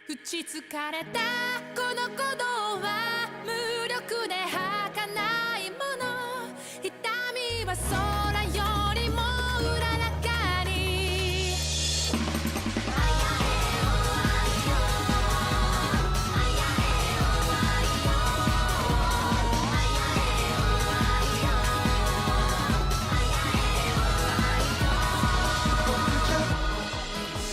打ちつかれたこの鼓動は無力で儚いもの痛みは空よりもうららかに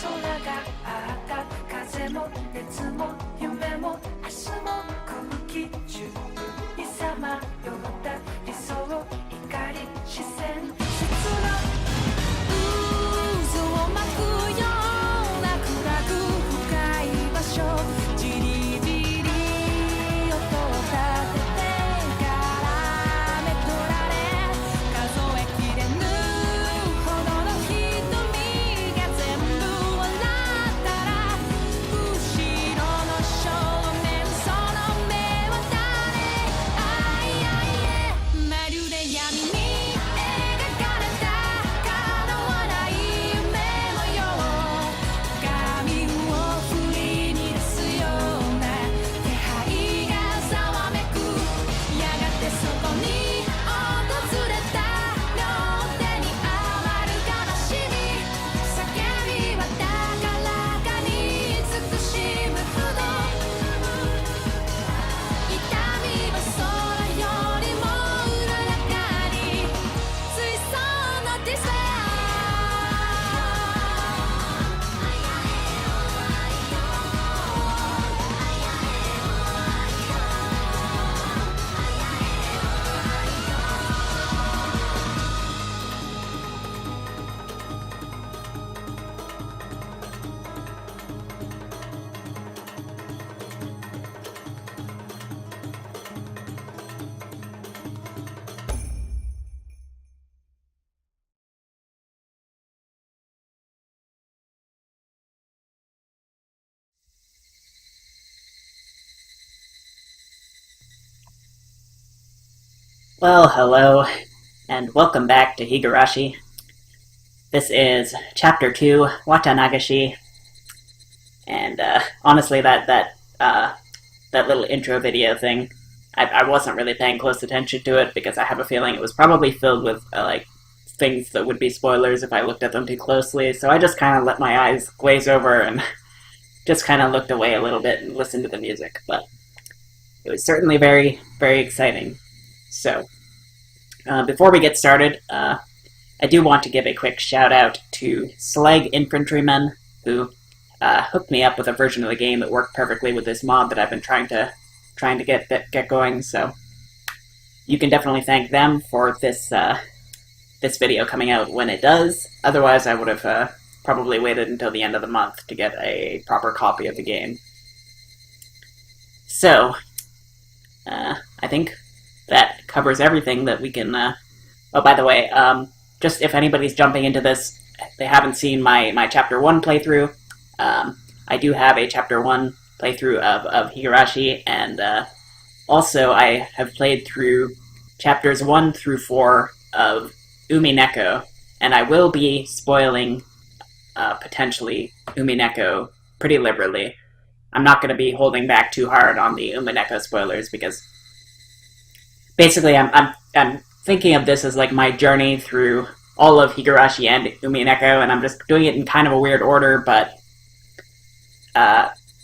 空があった風も熱も夢も明日も空気中にさまよった理想怒り視線切な渦を巻くような暗く深い場所じりじり音を立ててからめとられ数えきれぬほどの瞳が全部笑ったら後ろの正面その目は誰あいあいえまるで闇に描かれた叶わない夢模様髪を振りに出すような気配がざわめくやがてそこに訪れた両手に余る悲しみ叫びは高らかに慈しむほど痛みは空よりもうららかに水槽のディスペアWell, hello, and welcome back to Higurashi. This is Chapter 2, Watanagashi, and honestly, that little intro video thing, I wasn't really paying close attention to it because I have a feeling it was probably filled with things that would be spoilers if I looked at them too closely, so I just kind of let my eyes glaze over and just kind of looked away a little bit and listened to the music, but it was certainly very, very exciting. So, before we get started, I do want to give a quick shout out to Slag Infantrymen, who hooked me up with a version of the game that worked perfectly with this mod that I've been trying to get going. So, you can definitely thank them for this this video coming out when it does. Otherwise, I would have probably waited until the end of the month to get a proper copy of the game. So, I think that covers everything that we can... Oh, by the way, just if anybody's jumping into this, they haven't seen my Chapter 1 playthrough, I do have a Chapter 1 playthrough of Higurashi, and also I have played through Chapters 1 through 4 of Umineko, and I will be spoiling, potentially, Umineko pretty liberally. I'm not going to be holding back too hard on the Umineko spoilers, because basically, I'm thinking of this as like my journey through all of Higurashi and Umineko, and I'm just doing it in kind of a weird order, but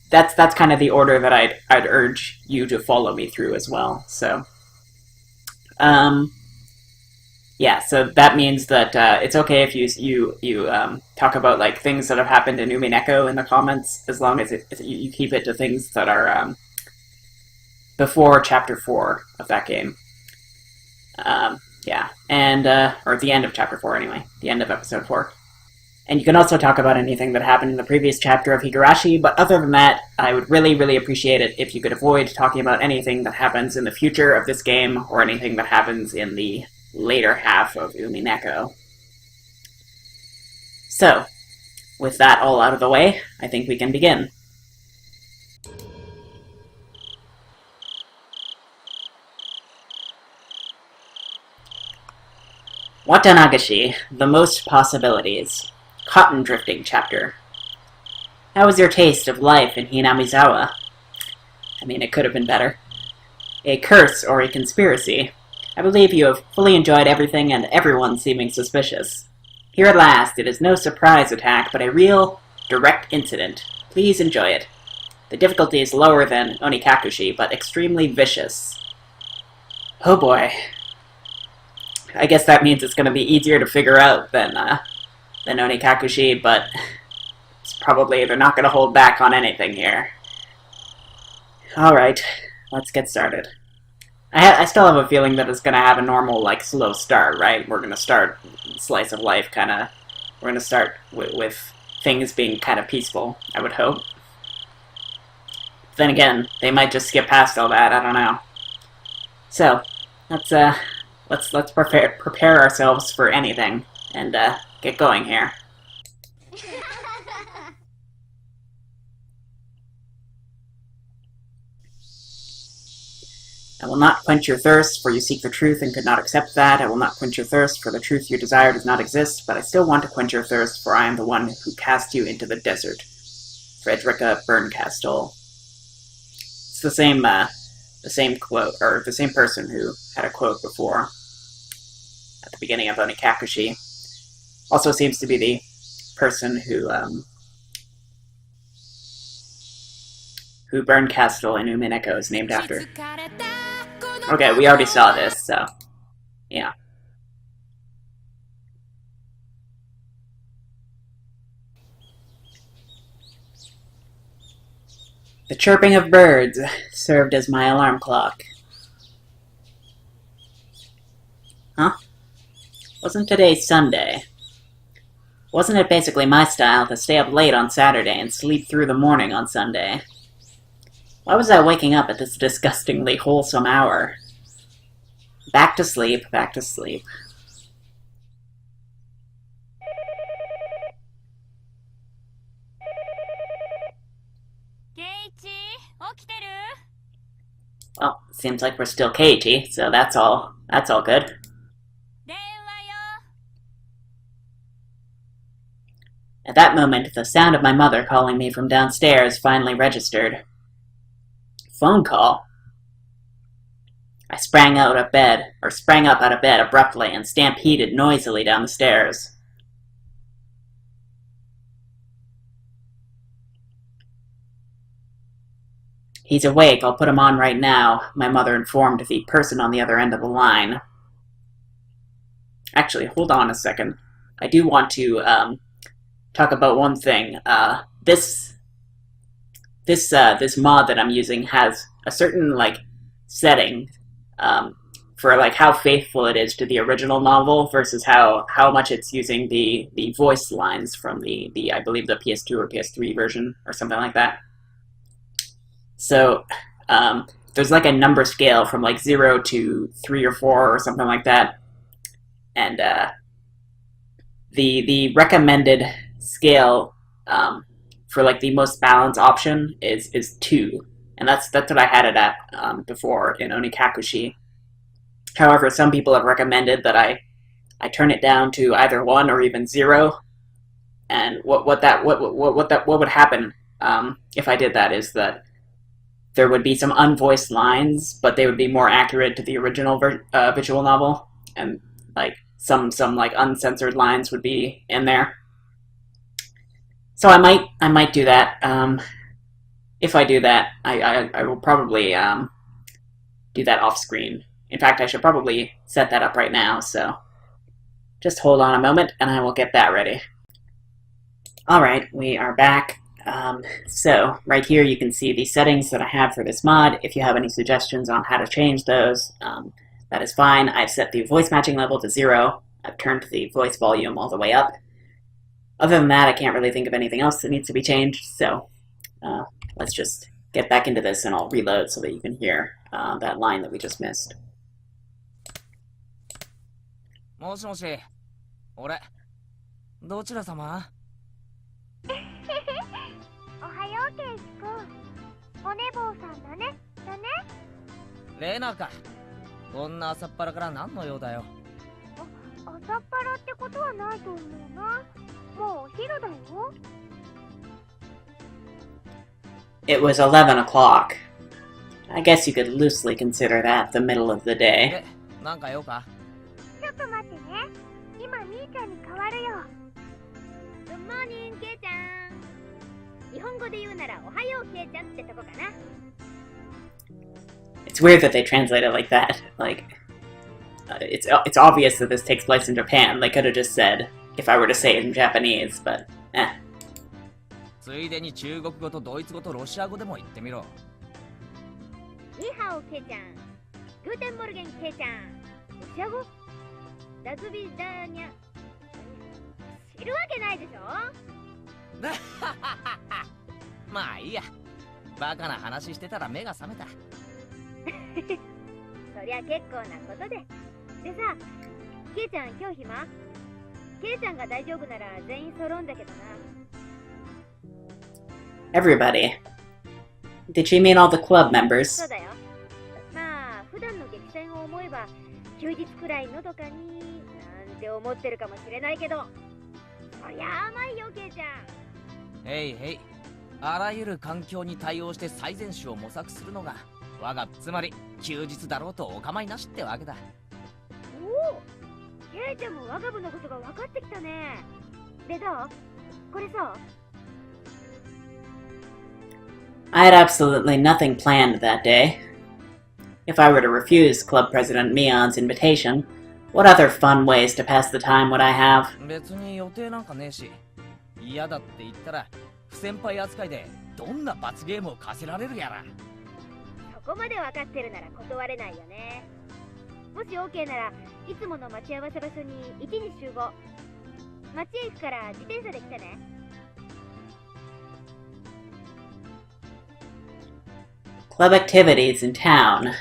that's kind of the order that I'd urge you to follow me through as well. So, yeah. So that means that it's okay if you talk about like things that have happened in Umineko in the comments, as long as you keep it to things that are before Chapter 4 of that game. Yeah, and, or at the end of Chapter 4 anyway, the end of Episode 4. And you can also talk about anything that happened in the previous chapter of Higurashi, but other than that, I would really, really appreciate it if you could avoid talking about anything that happens in the future of this game, or anything that happens in the later half of Umineko. So, with that all out of the way, I think we can begin. Watanagashi, the most possibilities. Cotton drifting chapter. How was your taste of life in Hinamizawa? I mean, it could have been better. A curse or a conspiracy? I believe you have fully enjoyed everything and everyone seeming suspicious. Here at last, it is no surprise attack, but a real, direct incident. Please enjoy it. The difficulty is lower than Onikakushi, but extremely vicious. Oh boy. I guess that means it's going to be easier to figure out than Onikakushi, but it's probably they're not going to hold back on anything here. Alright, let's get started. I still have a feeling that it's going to have a normal, like, slow start, right? We're going to start slice of life, kind of. We're going to start with things being kind of peaceful, I would hope. Then again, they might just skip past all that, I don't know. So, let's prepare ourselves for anything, and, get going here. I will not quench your thirst, for you seek the truth and could not accept that. I will not quench your thirst, for the truth you desire does not exist, but I still want to quench your thirst, for I am the one who cast you into the desert. Frederica Bernkastel. It's the same quote, or the same person who had a quote before, at the beginning of Onikakushi. Also seems to be the person who Bernkastel in Umineko is named after. Okay, we already saw this, so, yeah. The chirping of birds served as my alarm clock. Huh? Wasn't today Sunday? Wasn't it basically my style to stay up late on Saturday and sleep through the morning on Sunday? Why was I waking up at this disgustingly wholesome hour? Back to sleep, back to sleep. Well, seems like we're still Keiichi, so that's all good. At that moment, the sound of my mother calling me from downstairs finally registered. Phone call? I sprang up out of bed abruptly and stampeded noisily down the stairs. He's awake, I'll put him on right now, my mother informed the person on the other end of the line. Actually, hold on a second. I do want to, talk about one thing. This mod that I'm using has a certain, like, setting, for, like, how faithful it is to the original novel versus how much it's using the voice lines from the I believe, the PS2 or PS3 version, or something like that. So, there's, like, a number scale from, like, 0 to 3 or 4 or something like that. And, the recommended scale, for, like, the most balanced option is 2. And that's what I had it at, before in Onikakushi. However, some people have recommended that I turn it down to either 1 or even 0. And what would happen, if I did that is that there would be some unvoiced lines, but they would be more accurate to the original visual novel, and, like, some like uncensored lines would be in there. So I might do that. If I do that, I will probably do that off screen. In fact, I should probably set that up right now. So just hold on a moment, and I will get that ready. All right, we are back. So right here you can see the settings that I have for this mod. If you have any suggestions on how to change those, that is fine. I've set the voice matching level to 0. I've turned the voice volume all the way up. Other than that, I can't really think of anything else that needs to be changed, so let's just get back into this and I'll reload so that you can hear that line that we just missed. もしもし、俺、どちら様？おはよう、ケイチ君。お寝坊さんだね。レーナーか。こんな朝っぱらから何の用だよ。朝っぱらってことはないと思うな。もうお昼だよ。It was 11 o'clock. I guess you could loosely consider that the middle of the day. で、なんか用か？ちょっと待ってね。今みーちゃんに変わるよ。Good morning, けいちゃん。日本語で言うならおはようけいちゃんってとこかな。It's weird that they translate it like that. Like, it's obvious that this takes place in Japan. They could have just said, if I were to say it in Japanese, but eh. ついでに中国語とドイツ語とロシア語でも言ってみろ。ニーハオけいちゃん。グーテンモルゲンけいちゃん。ロシア語ダズビダーニャ。知るわけないでしょ。まあいいや。バカな話してたら目が覚めた。そりゃ結構なことで。でさ、ケイちゃん今日暇？ケイちゃんが大丈夫なら全員揃うんだけどな。Everybody. Did she mean all the club members? そうだよ。まあ普段の激戦を思えば休日くらいのどかになんて思ってるかもしれないけど、そりゃ甘いよケイちゃん。へいへい。あらゆる環境に対応して最善手を模索するのが我がつまり休日だろうとお構いなしってわけだ。おお、ケイちゃんも我が部のことが分かってきたね。でどう？これさ。I had absolutely nothing planned that day. If I were to refuse Club President Mion's invitation, what other fun ways to pass the time would I have? 別に予定なんかねえし、嫌だって言ったら不先輩扱いでどんな罰ゲームを課せられるやら。そこまで分かってるなら断れないよね。もし OK ならいつもの待ち合わせ場所に1時集合。街へ行くから自転車で来てね。Club activities in town.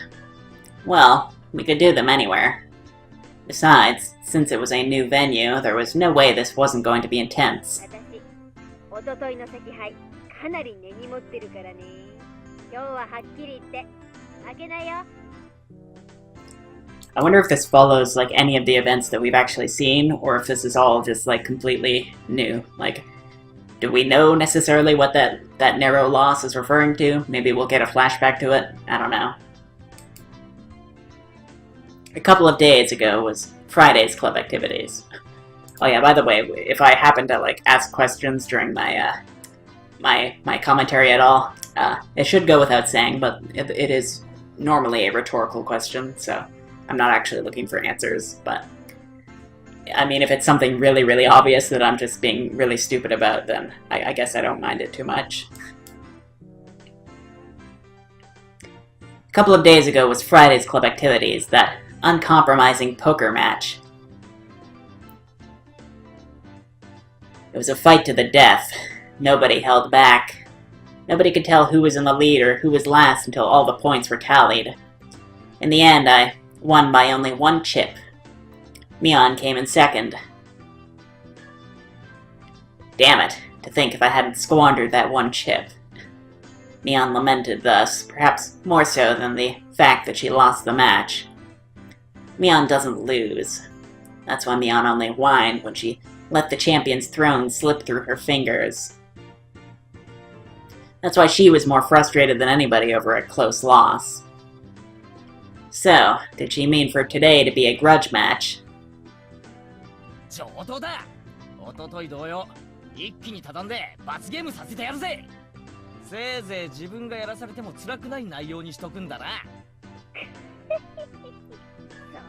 Well, we could do them anywhere. Besides, since it was a new venue, there was no way this wasn't going to be intense. 私、一昨日の赤杯かなり根に持ってるからね。今日ははっきり言って負けないよ。I wonder if this follows like any of the events that we've actually seen, or if this is all just like completely new. Like, do we know necessarily what that narrow loss is referring to? Maybe we'll get a flashback to it? I don't know. A couple of days ago was Friday's club activities. Oh yeah, by the way, if I happen to like ask questions during my my commentary at all, it should go without saying, but it is normally a rhetorical question, so I'm not actually looking for answers, but I mean, if it's something really, really obvious that I'm just being really stupid about, then I guess I don't mind it too much. A couple of days ago was Friday's club activities, that uncompromising poker match. It was a fight to the death. Nobody held back. Nobody could tell who was in the lead or who was last until all the points were tallied. In the end, I won by only one chip. Mion came in second. Damn it, to think if I hadn't squandered that one chip. Mion lamented thus, perhaps more so than the fact that she lost the match. Mion doesn't lose. That's why Mion only whined when she let the champion's throne slip through her fingers. That's why she was more frustrated than anybody over a close loss. So, did she mean for today to be a grudge match? 上等だ。おととい同様、一気に畳んで罰ゲームさせてやるぜ。せいぜい自分がやらされても辛くない内容にしとくんだな。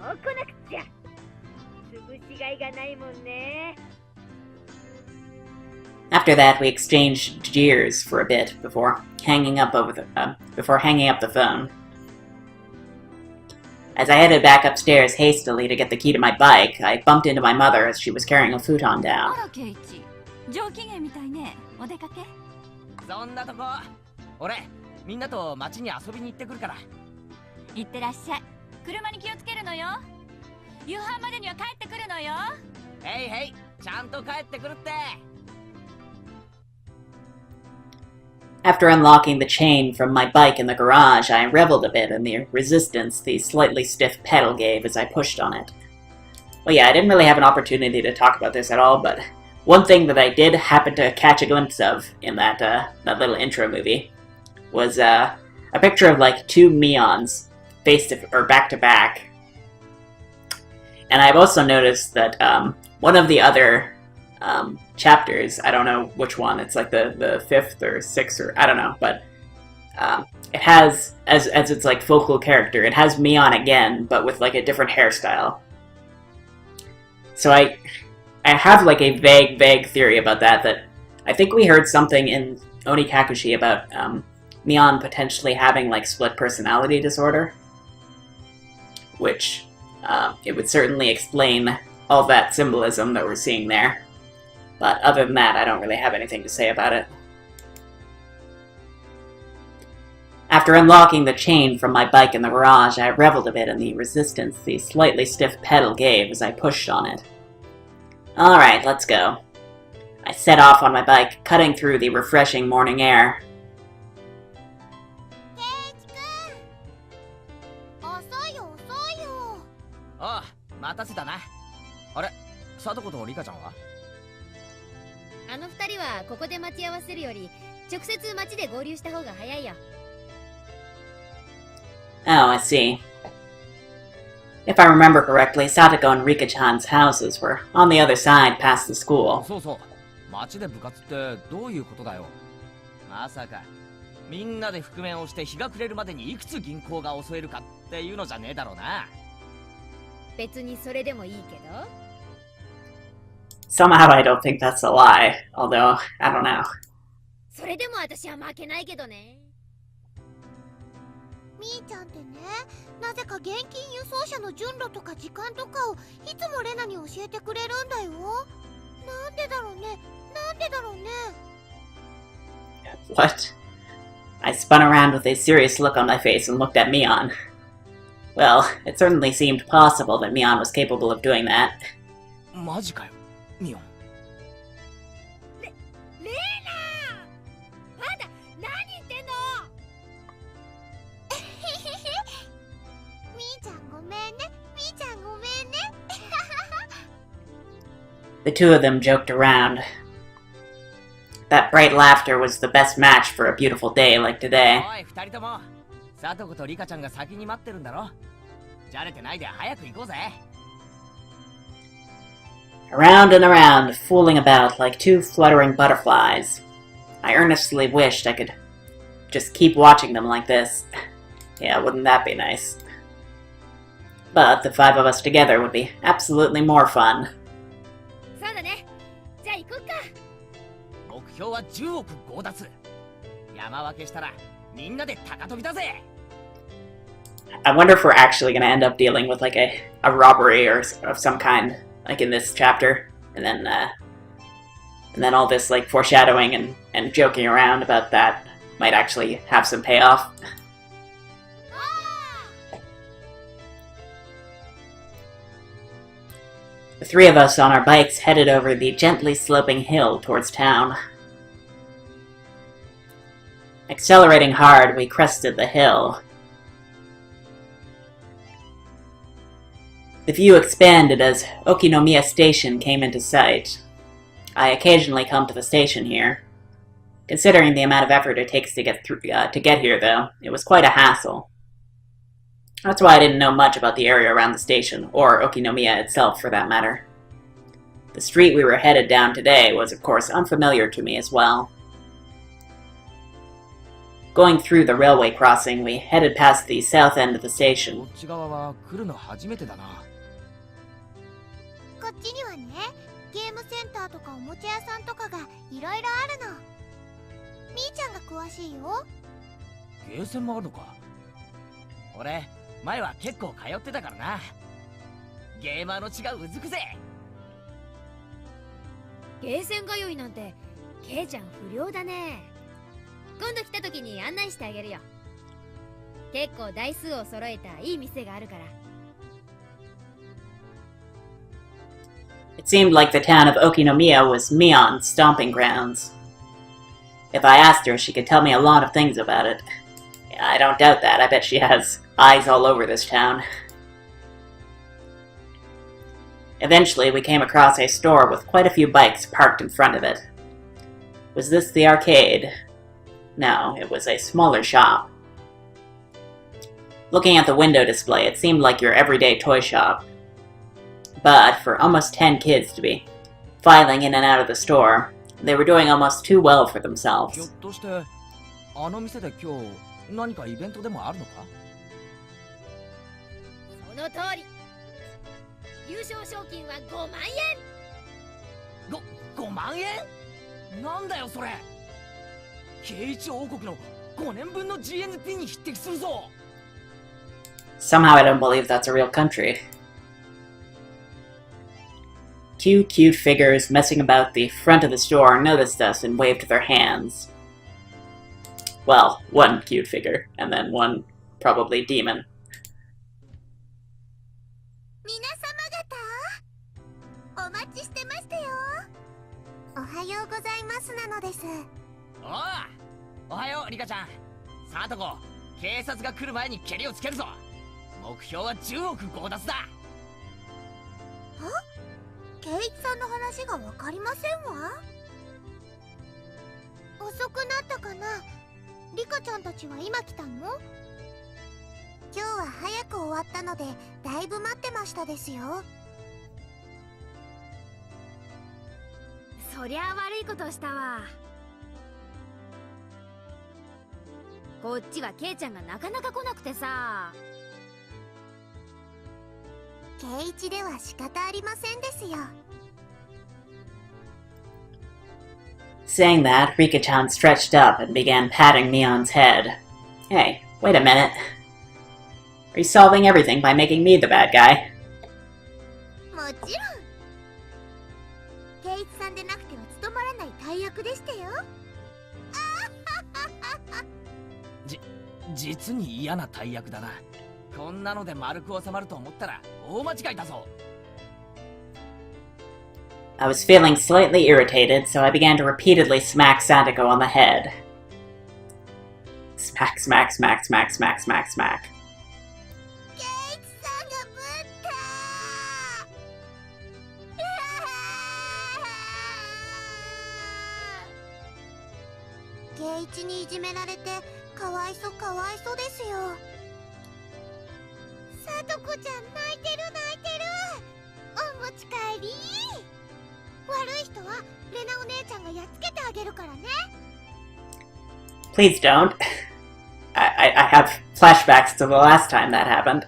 そうこなくちゃ。潰しがいがないもんね。After that, we exchanged jeers for a bit before hanging up the phone. As I headed back upstairs hastily to get the key to my bike, I bumped into my mother as she was carrying a futon down. あらケイチ、上機嫌みたいね。お出かけ？そんなとこ、俺みんなと街に遊びに行ってくるから。行ってらっしゃい。車に気をつけるのよ。夕飯までには帰ってくるのよ。へいへい、ちゃんと帰ってくるって。After unlocking the chain from my bike in the garage, I reveled a bit in the resistance the slightly stiff pedal gave as I pushed on it. Well, yeah, I didn't really have an opportunity to talk about this at all, but one thing that I did happen to catch a glimpse of in that little intro movie was a picture of like two Mions back to back. And I've also noticed that one of the other chapters, I don't know which one, it's like the 5th or 6th, or I don't know, but it has, as its like focal character, it has Mion again, but with like a different hairstyle. So I have like a vague theory about that I think we heard something in Onikakushi about Mion potentially having like split personality disorder, which it would certainly explain all that symbolism that we're seeing there. But other than that, I don't really have anything to say about it. After unlocking the chain from my bike in the garage, I reveled a bit in the resistance the slightly stiff pedal gave as I pushed on it. Alright, let's go. I set off on my bike, cutting through the refreshing morning air. Ah, 待たせたな。あれ、佐藤とリカちゃんは？あの二人はここで待ち合わせるより直接街で合流した方が早いよ。Oh, I see. If I remember correctly, Satoko and Rika-chan's houses were on the other side past the school. そうそう。街で部活ってどういうことだよ。まさかみんなで覆面をして日が暮れるまでにいくつ銀行が襲えるかっていうのじゃねえだろうな。別にそれでもいいけど。Somehow I don't think that's a lie, although, I don't know. それでも私は負けないけどね。みーちゃんってね、なぜか現金輸送車の順路とか時間とかをいつもレナに教えてくれるんだよ。なんでだろうね、なんでだろうね。What? I spun around with a serious look on my face and looked at Mion. Well, it certainly seemed possible that Mion was capable of doing that. マジかよ、ミオン。レーナー！まだ何言ってんの？みーちゃんごめんね、みーちゃんごめんね。The two of them joked around. That bright laughter was the best match for a beautiful day like today. おい、二人とも。佐藤とリカちゃんが先に待ってるんだろ。じゃれてないで早く行こうぜ。Around and around, fooling about like two fluttering butterflies. I earnestly wished I could just keep watching them like this. Yeah, wouldn't that be nice? But the five of us together would be absolutely more fun. そうだね。じゃあ行こっか。目標は10億強奪。山分けしたらみんなで高飛びだぜ。I wonder if we're actually going to end up dealing with like a robbery or of some kind, like in this chapter, and then all this like foreshadowing and joking around about that might actually have some payoff. The three of us on our bikes headed over the gently sloping hill towards town. Accelerating hard, we crested the hill. The view expanded as Okinomiya Station came into sight. I occasionally come to the station here. Considering the amount of effort it takes to get here, though, it was quite a hassle. That's why I didn't know much about the area around the station, or Okinomiya itself for that matter. The street we were headed down today was, of course, unfamiliar to me as well. Going through the railway crossing, we headed past the south end of the station. こっち側は来るの初めてだな。こっちにはね、ゲームセンターとかおもちゃ屋さんとかがいろいろあるの。みーちゃんが詳しいよ。ゲーセンもあるのか。俺、前は結構通ってたからな。ゲーマーの血がうずくぜ。ゲーセン通いなんて、ケイちゃん不良だね。今度来た時に案内してあげるよ。結構台数を揃えたいい店があるから。It seemed like the town of Okinomiya was Mion's stomping grounds. If I asked her, she could tell me a lot of things about it. Yeah, I don't doubt that. I bet she has eyes all over this town. Eventually, we came across a store with quite a few bikes parked in front of it. Was this the arcade? No, it was a smaller shop. Looking at the window display, it seemed like your everyday toy shop. But for almost 10 kids to be filing in and out of the store, they were doing almost too well for ひょっ themselves. としてあの店で今日何かイベントでもあるのか？その通り。優勝賞金は5万円。5万円？なんだよそれ。K1 王国の5年分の GNP に匹敵するぞ。 Somehow I don't believe that's a real country. Two cute figures messing about the front of the store noticed us and waved their hands. Well, one cute figure, and then one probably demon. 皆様方、お待ちしてましたよ。おはようございますなのです。おはようリカちゃん。さあとこ、警察が来る前にケリをつけるぞ。目標は10億強奪だ。圭一さんの話がわかりませんわ。遅くなったかな。リカちゃんたちは今来たの？今日は早く終わったのでだいぶ待ってましたですよ。そりゃあ悪いことしたわ。こっちはケイちゃんがなかなか来なくてさ。圭一では仕方ありませんですよ。Saying that, Rika-chan stretched up and began patting Neon's head. Hey, wait a minute. Are you solving everything by making me the bad guy? もちろん。圭一さんでなくては務まらない大役でしたよ。実に嫌な大役だな。こんなので丸く収まると思ったら大間違いだぞ。I was feeling slightly irritated, so I began to repeatedly smack Satoko on the head. Smack, smack, smack, smack, smack, smack, smack. 圭一さんがぶった圭一にいじめられてかわいそうかわいそうですよ。さとこちゃん泣いてる泣いてる。お持ち帰り。悪い人はレナお姉ちゃんがやっつけてあげるからね。 Please don't. I have flashbacks to the last time that happened.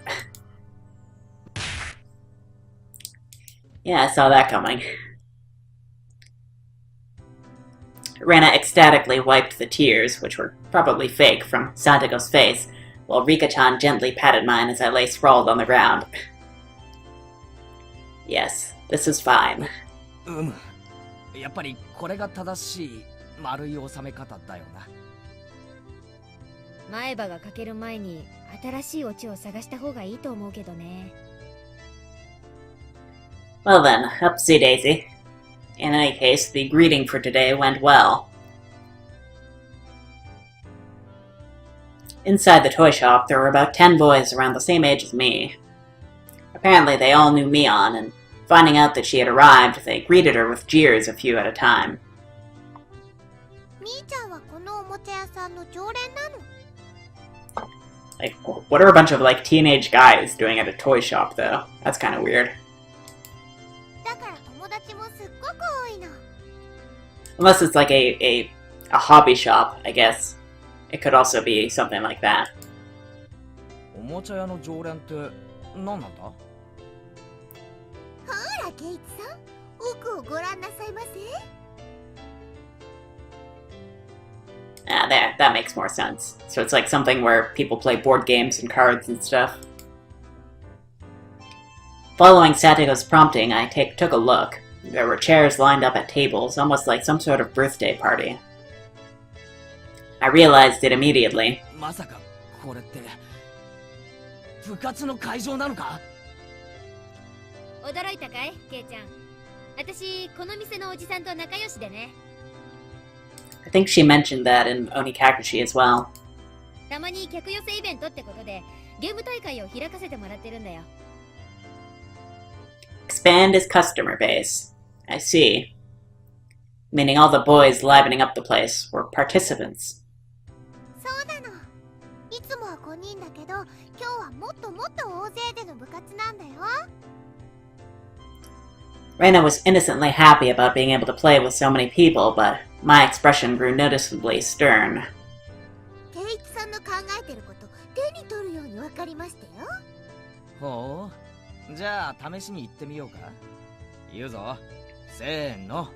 Yeah, I saw that coming. Rena ecstatically wiped the tears, which were probably fake, from Santago's face, while Rika-chan gently patted mine as I lay sprawled on the ground. Yes, this is fine. やっぱりこれが正しい丸い収め方だよな。前歯が欠ける前に新しいオチを探した方がいいと思うけどね。Well then, upsy daisy. In any case, the greeting for today went well. Inside the toy shop, there were about 10 boys around the same age as me. Apparently they all knew Mion, and finding out that she had arrived, they greeted her with jeers a few at a time. みーちゃんはこのおもちゃ屋さんの常連なの？ Like, what are a bunch of, like, teenage guys doing at a toy shop, though? That's kind of weird. だから友達もすっごく多いの。 Unless it's like a hobby shop, I guess. It could also be something like that. おもちゃ屋の常連って何なんだ？ほらケイチさん、奥をご覧なさいませ。 Ah, there, that makes more sense. So it's like something where people play board games and cards and stuff. Following Satogo's prompting, I took a look. There were chairs lined up at tables, almost like some sort of birthday party. I realized it immediately. まさかこれって部活の会場なのか？驚いたかい、ケイちゃん。私、この店のおじさんと仲良しでね。I think she mentioned that in Onikakushi as well. たまに客寄せイベントってことで、ゲーム大会を開かせてもらってるんだよ。Expand his customer base. I see. Meaning all the boys livening up the place were participants. ともっと大勢での部活なんだよ。 Reina was innocently happy about being able to play with so many people, but my expression grew noticeably stern. 圭一さんの考えてること手に取るように分かりましたよ。ほう。じゃあ試しに行ってみようか。言うぞ。せーの。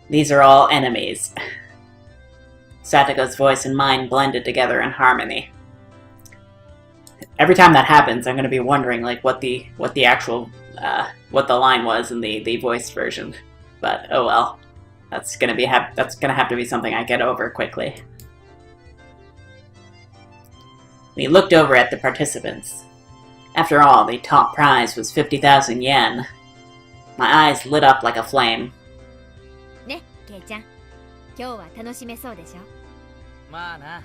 These are all enemies. Satoga's voice and mine blended together in harmony. Every time that happens, I'm going to be wondering like what the actual what the line was in the voiced version. But oh well, that's going to have to be something I get over quickly. We looked over at the participants. After all, the top prize was 50,000 yen. My eyes lit up like a flame. ね、ケイちゃん。今日は楽しめそうでしょ。まあな。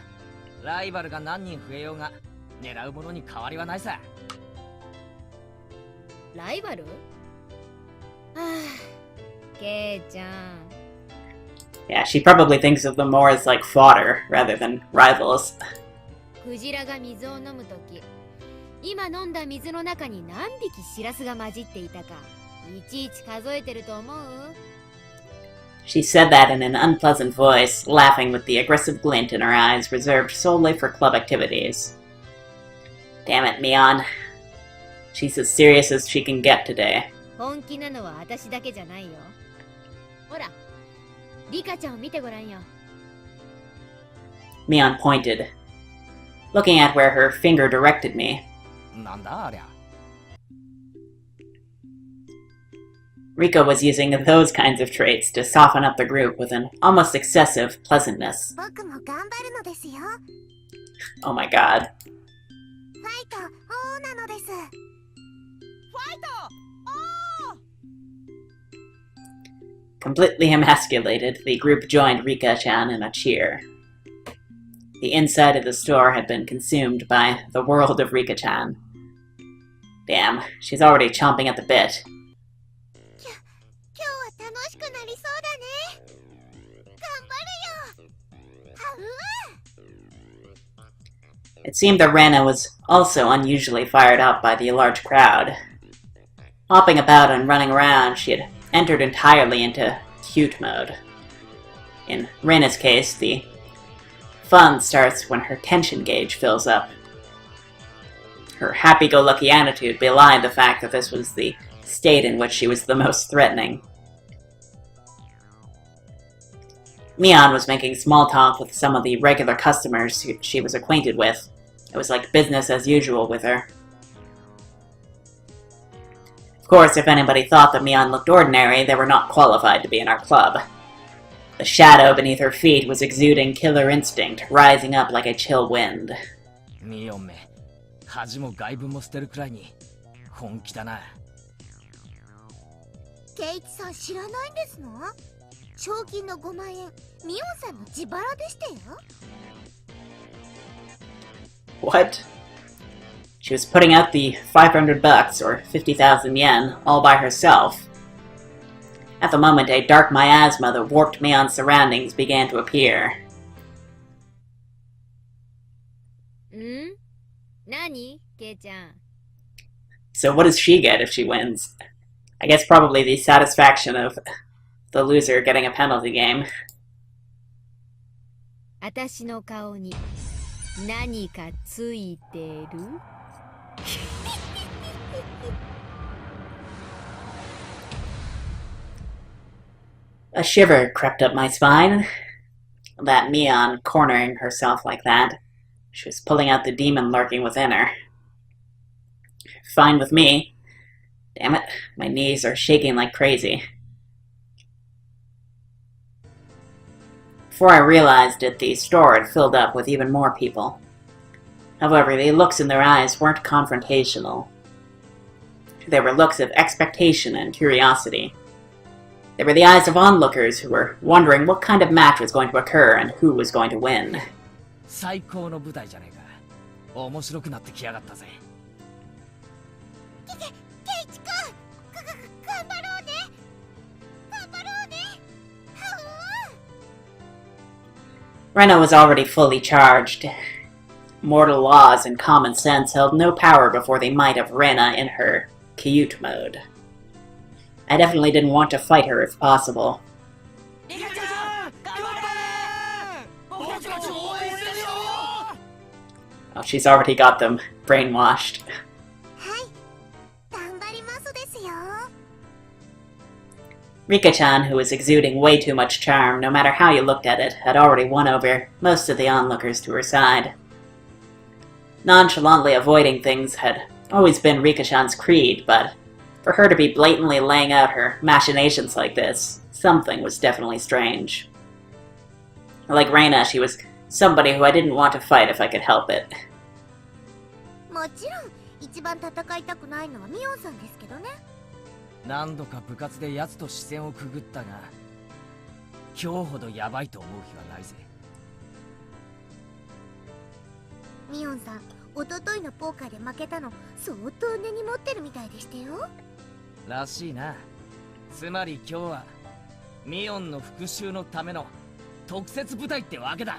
ライバルが何人増えようが狙うものに変わりはないさ。ライバル？はあ、ケイちゃん。Yeah, she probably thinks of them more as like fodder rather than rivals. クジラが水を飲むとき、今飲んだ水の中に何匹シラスが混じっていたか、いちいち数えてると思う？ She said that in an unpleasant voice, laughing with the aggressive glint in her eyes reserved solely for club activities. Damn it, Mion. She's as serious as she can get today. 本気なのは私だけじゃないよ。ほら、リカちゃんを見てごらんよ。Mion pointed, looking at where her finger directed me. なんだありゃ。Rika was using those kinds of traits to soften up the group with an almost excessive pleasantness. 僕も頑張るのですよ。 Oh my god. ファイト、王なのです。ファイト、 Completely emasculated, the group joined Rika-chan in a cheer. The inside of the store had been consumed by the world of Rika-chan. Damn, she's already chomping at the bit. 今日は楽しくなりそうだね。頑張るよ。はう。 It seemed that Rena was also unusually fired up by the large crowd. Hopping about and running around, she had entered entirely into cute mode. In Rena's case, the fun starts when her tension gauge fills up. Her happy-go-lucky attitude belied the fact that this was the state in which she was the most threatening. Mion was making small talk with some of the regular customers she was acquainted with. It was like business as usual with her. Of course, if anybody thought that Mion looked ordinary, they were not qualified to be in our club. The shadow beneath her feet was exuding killer instinct, rising up like a chill wind. ミヨンめ、恥も外分も捨てるくらいに本気だな。ケイチさん知らないんですの？賞金の5万円、ミオンさんの自腹でしたよ。What? She was putting out the 500 bucks, or 50,000 yen, all by herself. At the moment, a dark miasma that warped Mion's surroundings began to appear. ん？何？ケイちゃん。 So what does she get if she wins? I guess probably the satisfaction of the loser getting a penalty game. 私の顔に何かついてる？ A shiver crept up my spine. That Mion cornering herself like that. She was pulling out the demon lurking within her. Fine with me. Damn it, my knees are shaking like crazy. Before I realized it, the store had filled up with even more people. However, the looks in their eyes weren't confrontational. They were looks of expectation and curiosity. They were the eyes of onlookers who were wondering what kind of match was going to occur and who was going to win. 最高の舞台じゃねえか。面白くなってきやがったぜ。ケイチくん、頑張ろうね。頑張ろうね。は Rena was already fully charged. Mortal laws and common sense held no power before the might of Rena in her cute mode. I definitely didn't want to fight her if possible. Oh, she's already got them brainwashed. はい頑張りますですよ Rika-chan, who was exuding way too much charm, no matter how you looked at it, had already won over most of the onlookers to her side. Nonchalantly avoiding things had always been Rika-chan's creed, but for her to be blatantly laying out her machinations like this, something was definitely strange. Like Reina, she was somebody who I didn't want to fight if I could help it. もちろん一番戦いたくないのはミオンさんですけどね何度か部活で奴と視線をくぐったが、今日ほどヤバいと思う日はないぜ。ミオンさん一昨日のポーカーで負けたの相当根に持ってるみたいでしたよらしいな。つまり今日はミオンの復讐のための特設部隊ってわけだ。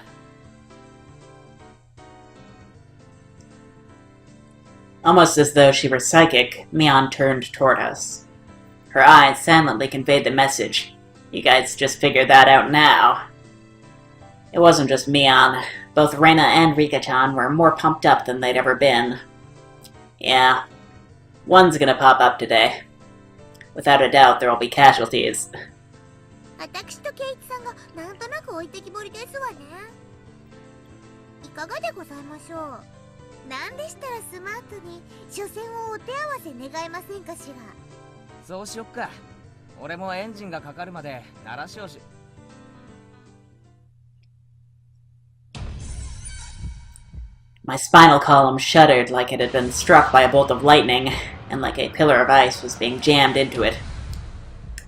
Almost as though she were psychic, Mion turned toward us. Her eyes silently conveyed the message. You guys just figured that out now. It wasn't just Mion. Both Reina and Rika-chan were more pumped up than they'd ever been. Yeah, one's gonna pop up today. Without a doubt, there'll be casualties. 私とケイチさんがなんとなく置いてきぼりですわねいかがでございましょうなんでしたらスマートに初戦をお手合わせ願えませんかしらそうしよっか。俺もエンジンがかかるまで鳴らしをし。My spinal column shuddered like it had been struck by a bolt of lightning, and like a pillar of ice was being jammed into it,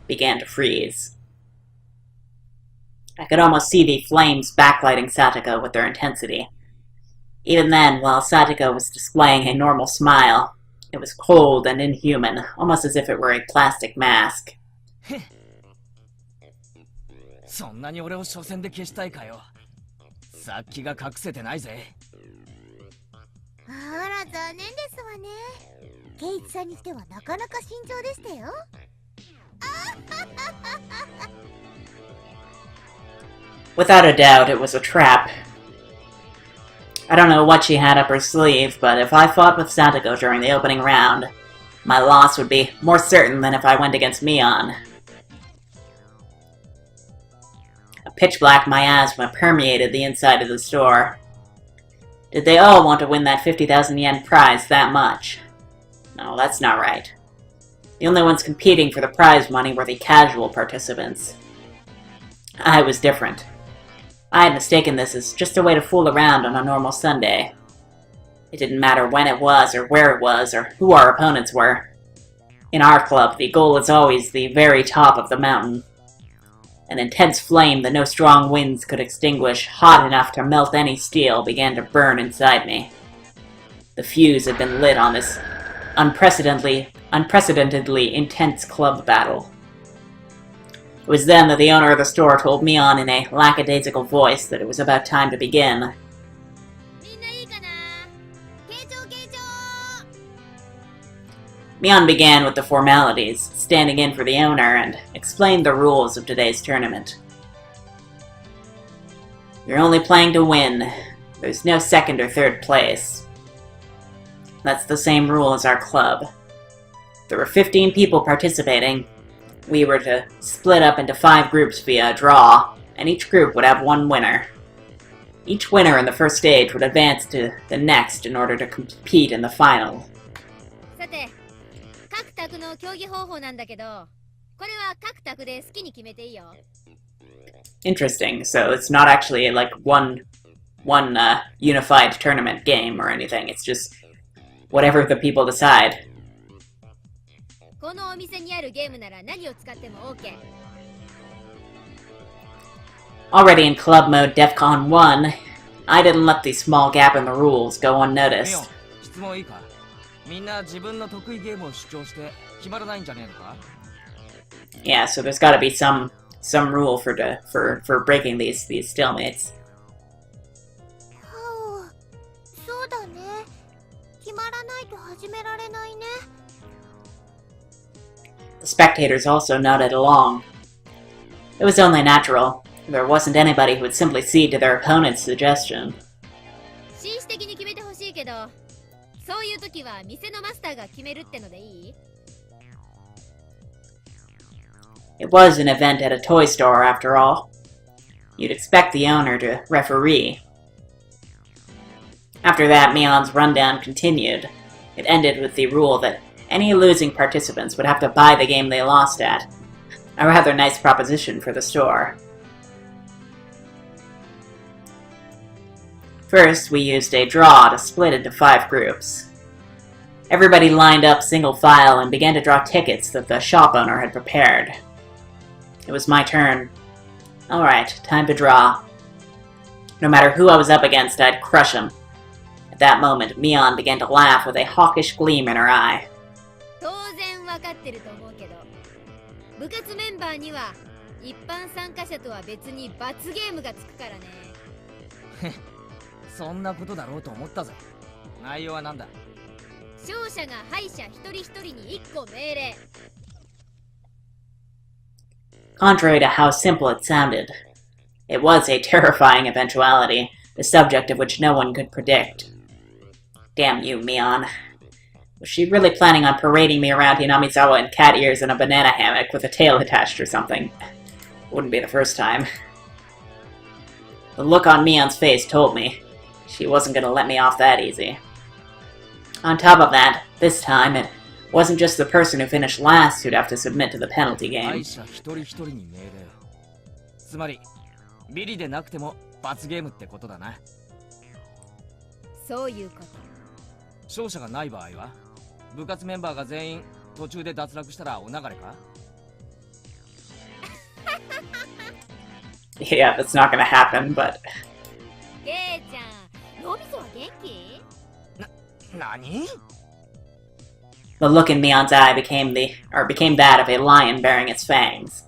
began to freeze. I could almost see the flames backlighting Satoko with their intensity. Even then, while Satoko was displaying a normal smile, it was cold and inhuman, almost as if it were a plastic mask. そんなに俺を初戦で消したいかよ。さっきが隠せてないぜ。あら残念ですわねケイチさんにしてはなかなか慎重でしたよ Without a doubt, it was a trap. I don't know what she had up her sleeve, but if I fought with Satoko during the opening round, my loss would be more certain than if I went against Mion. A pitch-black miasma permeated the inside of the store. Did they all want to win that 50,000 yen prize that much? No, that's not right. The only ones competing for the prize money were the casual participants. I was different. I had mistaken this as just a way to fool around on a normal Sunday. It didn't matter when it was, or where it was, or who our opponents were. In our club, the goal is always the very top of the mountain. An intense flame that no strong winds could extinguish, hot enough to melt any steel, began to burn inside me. The fuse had been lit on this unprecedentedly intense club battle. It was then that the owner of the store told Mion in a lackadaisical voice that it was about time to begin. Mion began with the formalities, standing in for the owner, and explained the rules of today's tournament. You're only playing to win. There's no second or third place. That's the same rule as our club. There were 15 people participating. We were to split up into 5 groups via a draw, and each group would have one winner. Each winner in the first stage would advance to the next in order to compete in the final. さて、各卓の競技方法なんだけど、これは各卓で好きに決めていいよ。Interesting. So it's not actually like one unified tournament game or anything. It's just whatever the people decide. このお店にあるゲームなら何を使っても OK。Already in club mode DEFCON 1, I didn't let the small gap in the rules go unnoticed. 質問いいか。みんな自分の得意ゲームを主張して決まらないんじゃねえのか。Yeah, so there's got to be some rule for breaking these stalemates. 決まらないと始められないね。 The spectators also nodded along. It was only natural. There wasn't anybody who would simply cede to their opponent's suggestion. 紳士的に決めてほしいけど、そういう時は店のマスターが決めるってのでいい？ It was an event at a toy store, after all. You'd expect the owner to referee. After that, Mion's rundown continued. It ended with the rule that any losing participants would have to buy the game they lost at. A rather nice proposition for the store. First, we used a draw to split into 5 groups. Everybody lined up single file and began to draw tickets that the shop owner had prepared. It was my turn. Alright, time to draw. No matter who I was up against, I'd crush him. At that moment, Mion began to laugh with a hawkish gleam in her eye. 当然わかってると思うけど、部活メンバーには一般参加者とは別に罰ゲームがつくからね。そんなことだろうと思ったぜ。内容はなんだ？勝者が敗者一人一人に1個命令。 Contrary to how simple it sounded, it was a terrifying eventuality, the subject of which no one could predict. Damn you, Mion. Was she really planning on parading me around Hinamizawa in cat ears and a banana hammock with a tail attached or something? Wouldn't be the first time. The look on Mion's face told me she wasn't going to let me off that easy. On top of that, this time, it wasn't just the person who finished last who'd have to submit to the penalty game. 敗者一人一人に命令。つまりビリでなくても罰ゲームってことだな。そういうこと。勝者がない場合は、部活メンバーが全員途中で脱落したらお流れか？ Yeah, that's not gonna happen, but... ケイちゃん、のびそは元気？何？ The look in Mion's eye became that of a lion bearing its fangs.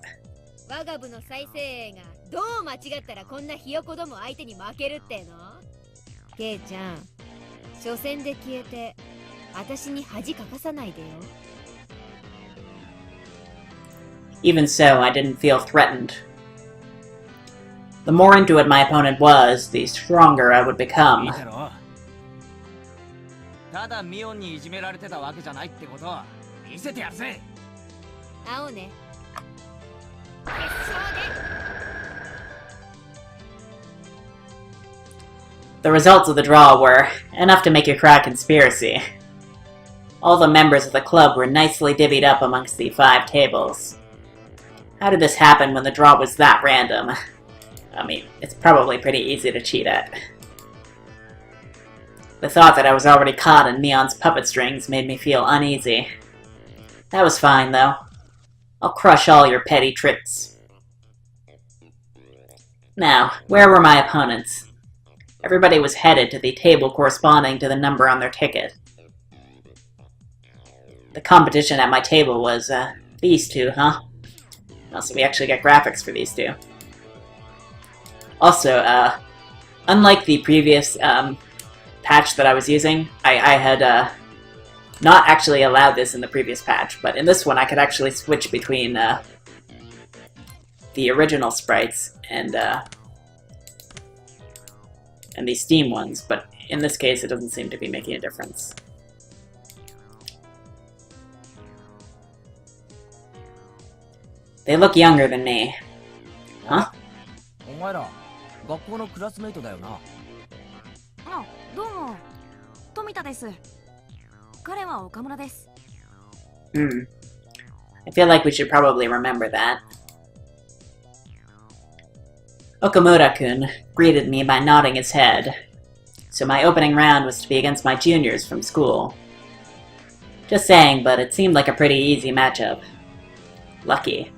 我が部の再生営がどう間違ったらこんなひよこども相手に負けるっての？ケイちゃん、初戦で消えて私に恥かかさないでよ。 Even so, I didn't feel threatened. The more into it my opponent was, the stronger I would い become. いだろう。ただミオンにいじめられてたわけじゃないってことを見せてやるぜ。会おうね。決勝で。 The results of the draw were enough to make you cry conspiracy. All the members of the club were nicely divvied up amongst the 5 tables. How did this happen when the draw was that random? I mean, it's probably pretty easy to cheat at. The thought that I was already caught in Mion's puppet strings made me feel uneasy. That was fine, though. I'll crush all your petty tricks. Now, where were my opponents? Everybody was headed to the table corresponding to the number on their ticket. The competition at my table was, these 2, huh? Oh, so we actually get graphics for these 2. Also, unlike the previous, patch that I was using, I had, not actually allowed this in the previous patch, but in this one I could actually switch between, the original sprites and the Steam ones, but in this case it doesn't seem to be making a difference. They look younger than me. Huh? お前ら学校のクラスメイトだよな。あ、どうも。富田です。彼は岡村です。Hmm. I feel like we should probably remember that. Okamura-kun greeted me by nodding his head, so my opening round was to be against my juniors from school. Just saying, but it seemed like a pretty easy matchup. Lucky.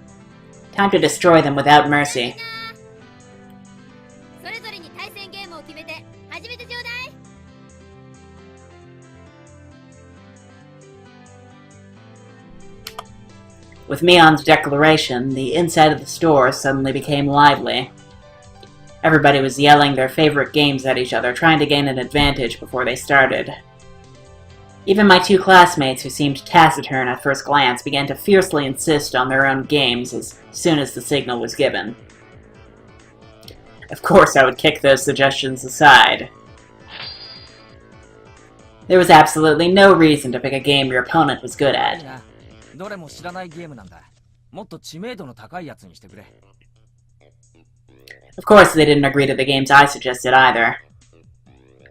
Time to destroy them without mercy. それぞれに対戦ゲームを決めて始めてちょうだい。 With Mion's declaration, the inside of the store suddenly became lively. Everybody was yelling their favorite games at each other, trying to gain an advantage before they started. Even my two classmates, who seemed taciturn at first glance, began to fiercely insist on their own games as soon as the signal was given. Of course, I would kick those suggestions aside. There was absolutely no reason to pick a game your opponent was good at. どれも知らないゲームなんだ。もっと知名度の高いやつにしてくれ。Of course, they didn't agree to the games I suggested either.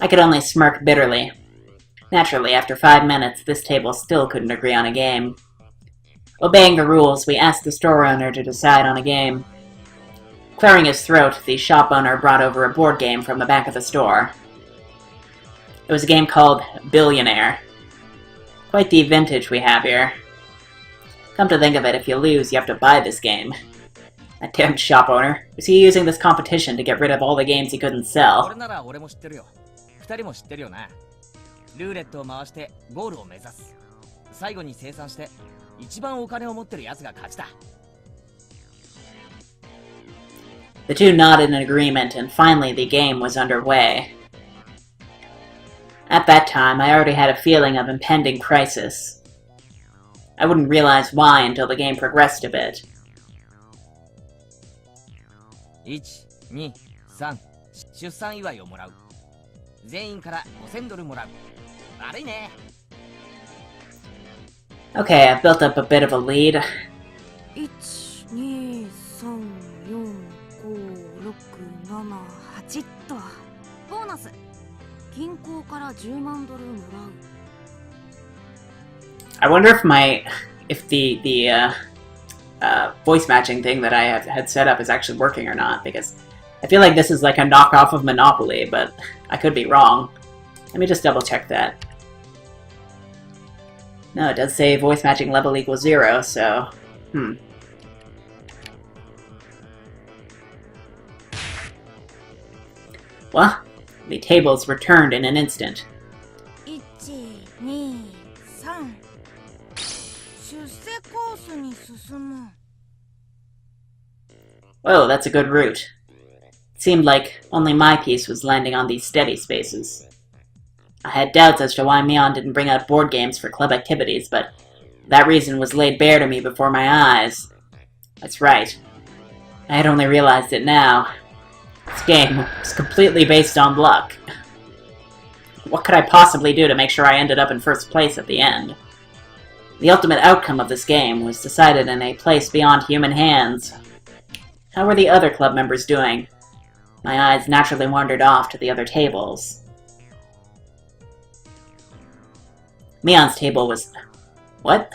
I could only smirk bitterly. Naturally, after 5 minutes, this table still couldn't agree on a game. Obeying the rules, we asked the store owner to decide on a game. Clearing his throat, the shop owner brought over a board game from the back of the store. It was a game called Billionaire. Quite the vintage we have here. Come to think of it, if you lose, you have to buy this game. That damn shop owner. Was he using this competition to get rid of all the games he couldn't sell? 俺なら俺も知ってるよ。二人も知ってるよな。ルーレットを回してゴールを目指す。最後に清算して一番お金を持ってるやつが勝ちだ。The two nodded in agreement, and finally the game was underway. At that time, I already had a feeling of impending crisis. I wouldn't realize why until the game progressed a bit. 1、2、3、出産祝いをもらう。全員から5000ドルもらう。悪いね。Okay, I've built up a bit of a lead. 1、2、3、4、5、6、7、8と。ボーナス。銀行から10万ドルもらう。I wonder if the voice matching thing that I had set up is actually working or not, because I feel like this is like a knockoff of Monopoly, but I could be wrong. Let me just double check that. No, it does say voice matching level equals 0, so... Well, the tables were turned in an instant. 1、2、3。出世コースに進む。Whoa, that's a good route. It seemed like only my piece was landing on these steady spaces. I had doubts as to why Mion didn't bring out board games for club activities, but that reason was laid bare to me before my eyes. That's right. I had only realized it now. This game was completely based on luck. What could I possibly do to make sure I ended up in first place at the end? The ultimate outcome of this game was decided in a place beyond human hands. How were the other club members doing? My eyes naturally wandered off to the other tables. Mion's table was... What?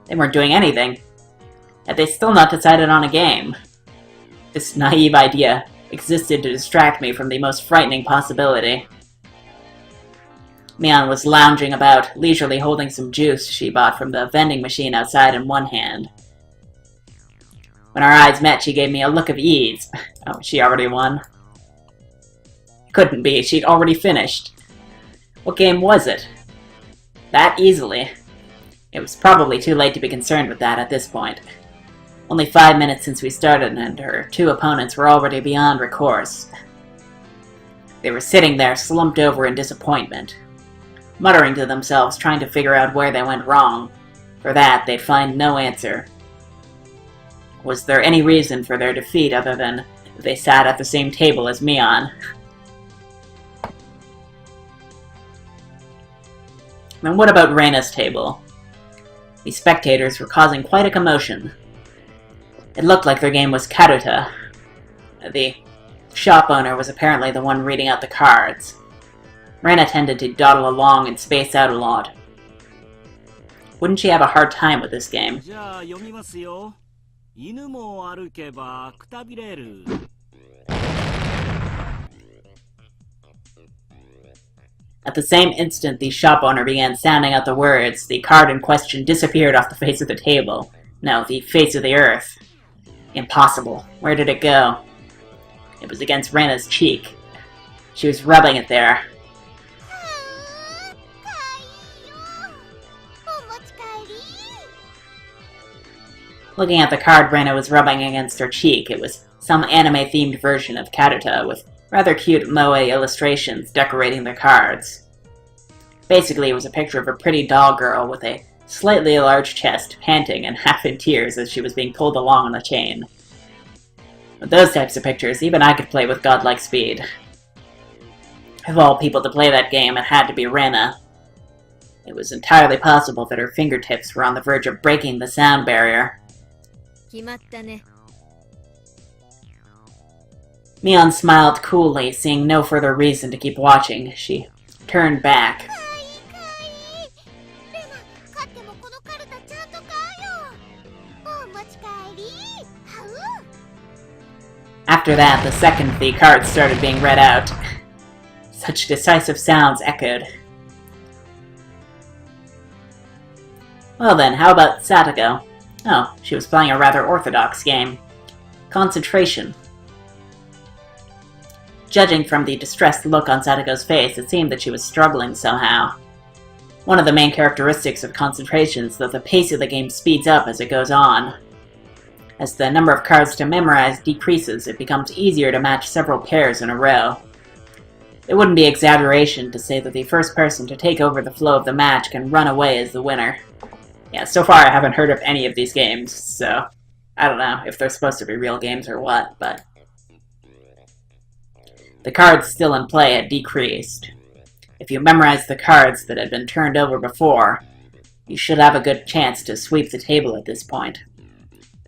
They weren't doing anything. Had they still not decided on a game? This naive idea existed to distract me from the most frightening possibility. Mion was lounging about, leisurely holding some juice she bought from the vending machine outside in one hand. When our eyes met, she gave me a look of ease. Oh, she already won? Couldn't be, she'd already finished. What game was it? That easily. It was probably too late to be concerned with that at this point. Only 5 minutes since we started, and her two opponents were already beyond recourse. They were sitting there, slumped over in disappointment, muttering to themselves, trying to figure out where they went wrong. For that, they'd find no answer. Was there any reason for their defeat other than they sat at the same table as Mion? And what about Reina's table? The spectators were causing quite a commotion. It looked like their game was Karuta. The shop owner was apparently the one reading out the cards. Reina tended to dawdle along and space out a lot. Wouldn't she have a hard time with this game? じゃあ読みますよ。犬も歩けばくたびれる。At the same instant the shop owner began sounding out the words, the card in question disappeared off the face of the table. No, the face of the earth. Impossible. Where did it go? It was against Reina's cheek. She was rubbing it there. Looking at the card Reina was rubbing against her cheek, it was some anime-themed version of Karuta with rather cute moe illustrations decorating the cards. Basically, it was a picture of a pretty doll girl with a slightly enlarged chest, panting and half in tears as she was being pulled along on a chain. With those types of pictures, even I could play with godlike speed. Of all people to play that game, it had to be Rena. It was entirely possible that her fingertips were on the verge of breaking the sound barrier. 決まったね。 Mion smiled coolly, seeing no further reason to keep watching. She turned back. かわいいかわいい。レナ、勝ってもこのカルタちゃんと買うよ。お持ち帰り。はう。 After that, the second the cards started being read out. Such decisive sounds echoed. Well then, how about Satoko? Oh, she was playing a rather orthodox game. Concentration. Judging from the distressed look on Satoko's face, it seemed that she was struggling somehow. One of the main characteristics of concentration is that the pace of the game speeds up as it goes on. As the number of cards to memorize decreases, it becomes easier to match several pairs in a row. It wouldn't be exaggeration to say that the first person to take over the flow of the match can run away as the winner. Yeah, so far I haven't heard of any of these games, so I don't know if they're supposed to be real games or what, but the cards still in play had decreased. If you memorized the cards that had been turned over before, you should have a good chance to sweep the table at this point.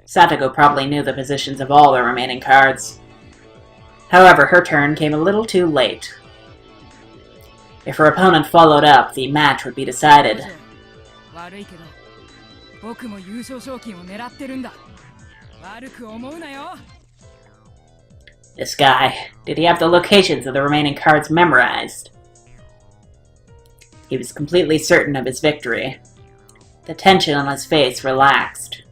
Satoko probably knew the positions of all the remaining cards. However, her turn came a little too late. If her opponent followed up, the match would be decided. 悪いけど僕も優勝賞金を狙ってるんだ悪く思うなよ This guy, did he have the locations of the remaining cards memorized? He was completely certain of his victory. The tension on his face relaxed.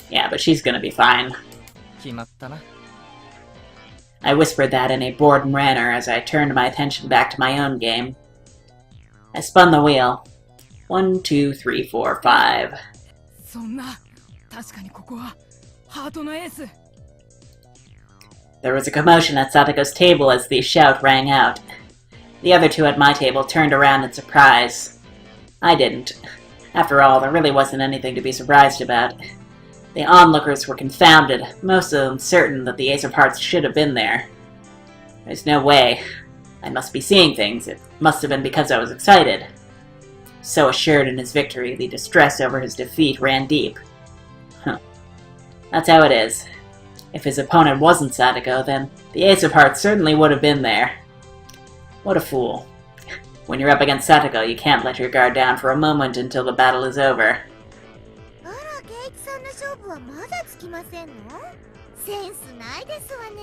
Yeah, but she's gonna be fine. 決まったな I whispered that in a bored manner as I turned my attention back to my own game. I spun the wheel. 1, 2, 3, 4, 5. そんな確かにここはハートのエース There was a commotion at Satoko's table as the shout rang out. The other two at my table turned around in surprise. I didn't. After all, there really wasn't anything to be surprised about. The onlookers were confounded, most of them certain that the Ace of Hearts should have been there. There's no way. I must be seeing things. It must have been because I was excited. So assured in his victory, the distress over his defeat ran deep. That's how it is. If his opponent wasn't Satoko, then the Ace of Hearts certainly would have been there. What a fool. When you're up against Satoko, you can't let your guard down for a moment until the battle is over. あら、ケイチさんの勝負はまだつきませんの？センスないですわね。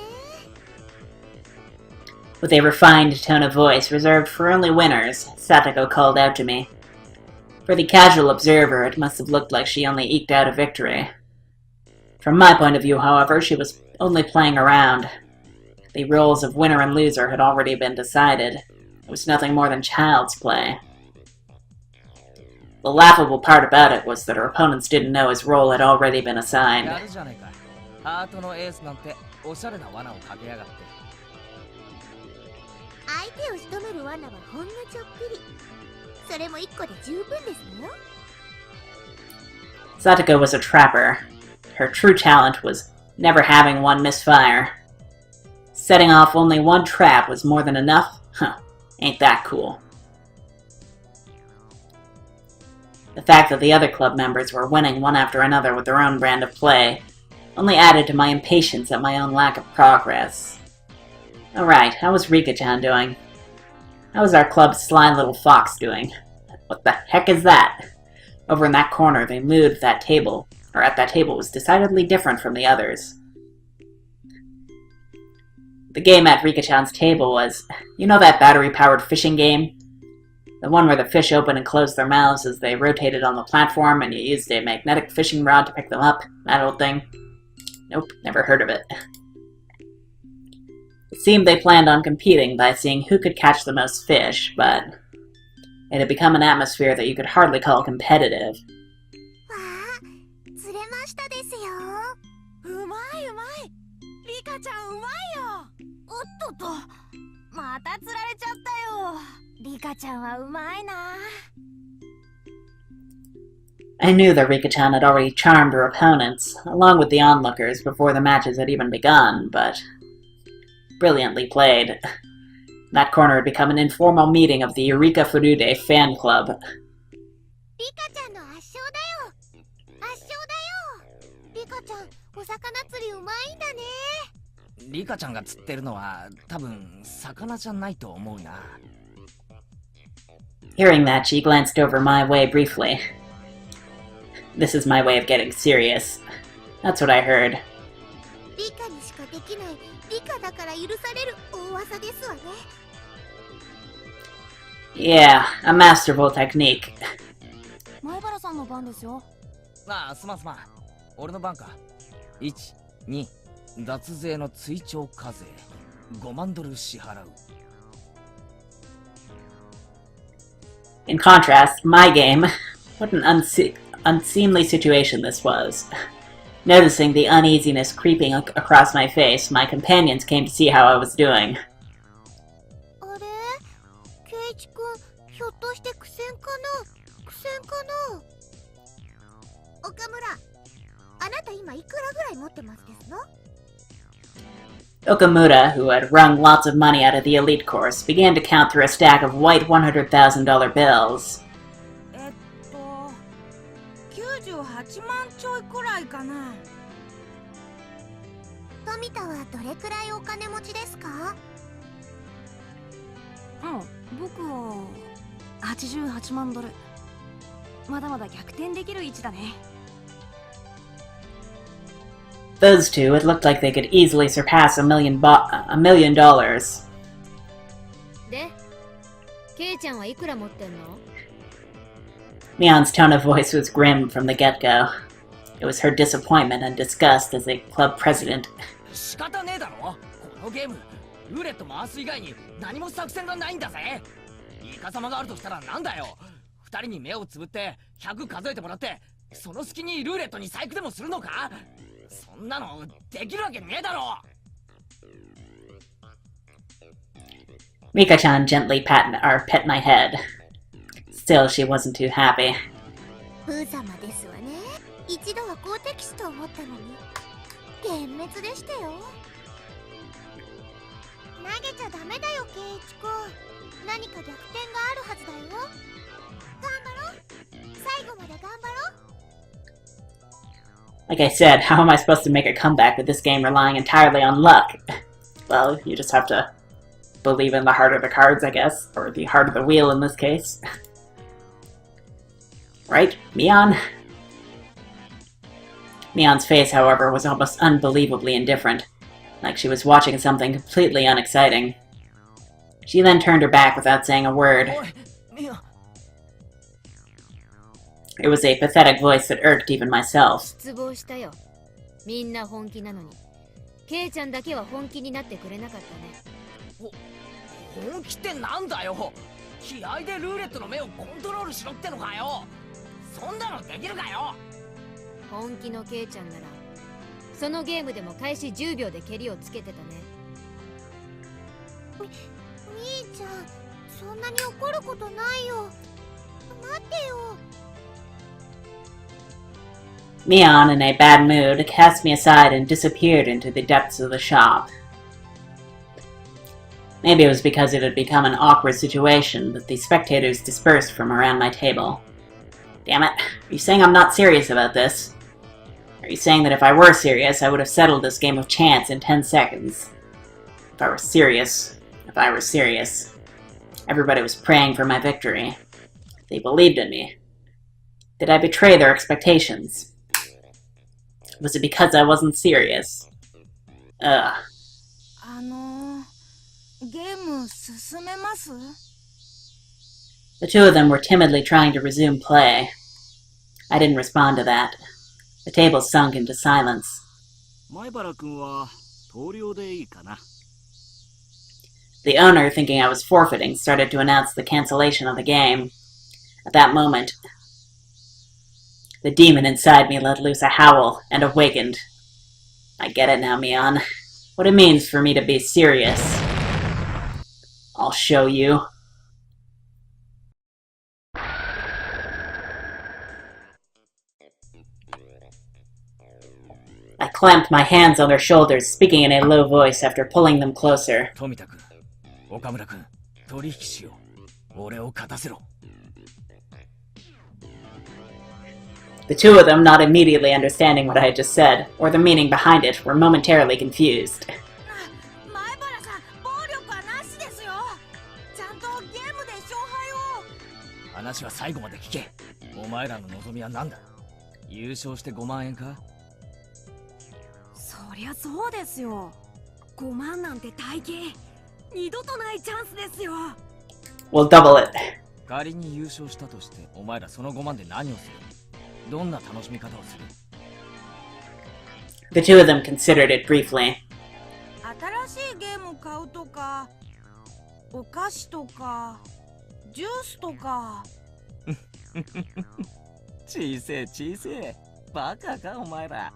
With a refined tone of voice reserved for only winners, Satoko called out to me. For the casual observer, it must have looked like she only eked out a victory. From my point of view, however, she was only playing around. The roles of winner and loser had already been decided. It was nothing more than child's play. The laughable part about it was that her opponents didn't know his role had already been assigned. やるじゃねえかハートのエースなんておしゃれな罠をかけやがって相手を仕留める罠はほんのちょっぴり。それも一個で十分ですのよ。 Satoko was a trapper. Her true talent was never having one misfire. Setting off only one trap was more than enough? Huh, ain't that cool. The fact that the other club members were winning one after another with their own brand of play only added to my impatience at my own lack of progress. Alright, how was Rika-chan doing? How was our club's sly little fox doing? What the heck is that? Over in that corner, the mood of that table, or at that table, was decidedly different from the others. The game at Rika-chan's table was, you know that battery-powered fishing game? The one where the fish open and close their mouths as they rotated on the platform and you used a magnetic fishing rod to pick them up? That old thing? Nope, never heard of it. It seemed they planned on competing by seeing who could catch the most fish, but it had become an atmosphere that you could hardly call competitive. わあ、釣れましたですよ。うまいうまいリカちゃんうまいよおっとっと。また釣られちゃったよ。リカちゃんはうまいな。 I knew that Rika-chan had already charmed her opponents, along with the onlookers, before the matches had even begun, but... brilliantly played. That corner had become an informal meeting of the Eureka Furude fan club. リカちゃんの圧勝だよ。圧勝だよ。リカちゃん、お魚釣りうまいんだね。リカちゃんが釣ってるのは多分魚じゃないと思うな。 Hearing that, she glanced over my way briefly. This is my way of getting serious. That's what I heard. リカにしかできない、リカだから許される大技ですわね。Yeah, a masterful technique. 前原さんの番ですよ。ああ、すまんすまん。俺の番か。1、2、脱税の追徴課税。5万ドル支払う。 In contrast, my game, what an unseemly situation this was. Noticing the uneasiness creeping across my face, my companions came to see how I was doing. あれ、ケイチ君、ひょっとして苦戦かな。苦戦かな。岡村、あなた今いくらぐらい持ってますですの？ Okamura, who had wrung lots of money out of the elite course, began to count through a stack of white $100,000 bills. 98万ちょいくらいかな。富田はどれくらいお金持ちですか？僕は88万ドル。まだまだ逆転できる位置だね。 Those two, it looked like they could easily surpass $1 million. で、ケイちゃんはいくら持ってんの？ Mion's tone of voice was grim from the get-go. It was her disappointment and disgust as a club president. 仕方ねえだろ。このゲーム、ルーレット回す以外に何も作戦がないんだぜ。イカ様があるとしたらなんだよ。二人に目をつぶって100数えてもらって、その隙にルーレットに細工でもするのか？そんなのできるわけねえだろ。 Mika-chan gently pet my head. Still, she wasn't too happy. プー様ですわね。一度は好敵手と思ったのに幻滅でしたよ。投げちゃダメだよ、ケイチ君。何か逆転があるはずだよ。頑張ろう。最後まで頑張ろう。 Like I said, how am I supposed to make a comeback with this game relying entirely on luck? Well, you just have to believe in the heart of the cards, I guess. Or the heart of the wheel in this case. Right, Mion? Mion's face, however, was almost unbelievably indifferent, like she was watching something completely unexciting. She then turned her back without saying a word. It was a pathetic voice that irked even myself. 失望したよ。みんな本気なのに、ケイちゃんだけは本気になってくれなかったね。本気ってなんだよ。気合でルーレットの目をコントロールしろってのかよ。そんなのできるかよ。本気のケイちゃんなら、そのゲームでも開始10秒で蹴りをつけてたね。みーちゃん、そんなに怒ることないよ。待ってよ。 Mion, in a bad mood, cast me aside and disappeared into the depths of the shop. Maybe it was because it had become an awkward situation that the spectators dispersed from around my table. Damn it, are you saying I'm not serious about this? Are you saying that if I were serious, I would have settled this game of chance in 10 seconds? If I were serious, everybody was praying for my victory. They believed in me. Did I betray their expectations? Was it because I wasn't serious? Ugh. ゲーム進めます？ The two of them were timidly trying to resume play. I didn't respond to that. The table sunk into silence. 前原君は投了でいいかな。 The owner, thinking I was forfeiting, started to announce the cancellation of the game. At that moment, the demon inside me let loose a howl and awakened. I get it now, Mion. What it means for me to be serious. I'll show you. I clamped my hands on their shoulders, speaking in a low voice after pulling them closer. 富田君、岡村君、取引しよう。俺を勝たせろ。The two of them, not immediately understanding what I had just said, or the meaning behind it, were momentarily confused. 前原さん、暴力はなしですよ。ちゃんとゲームで勝敗を。話は最後まで聞け。お前らの望みは何だ？優勝して5万円か？そりゃそうですよ。5万なんて大金。二度とないチャンスですよ。We'll double it. 仮に優勝したとして、お前らその5万で何をする？どんな楽しみ方をする？ The two of them considered it briefly. 新しいゲームを買うとか、お菓子とか、ジュースとか。小せえ小せえ。バカかお前ら。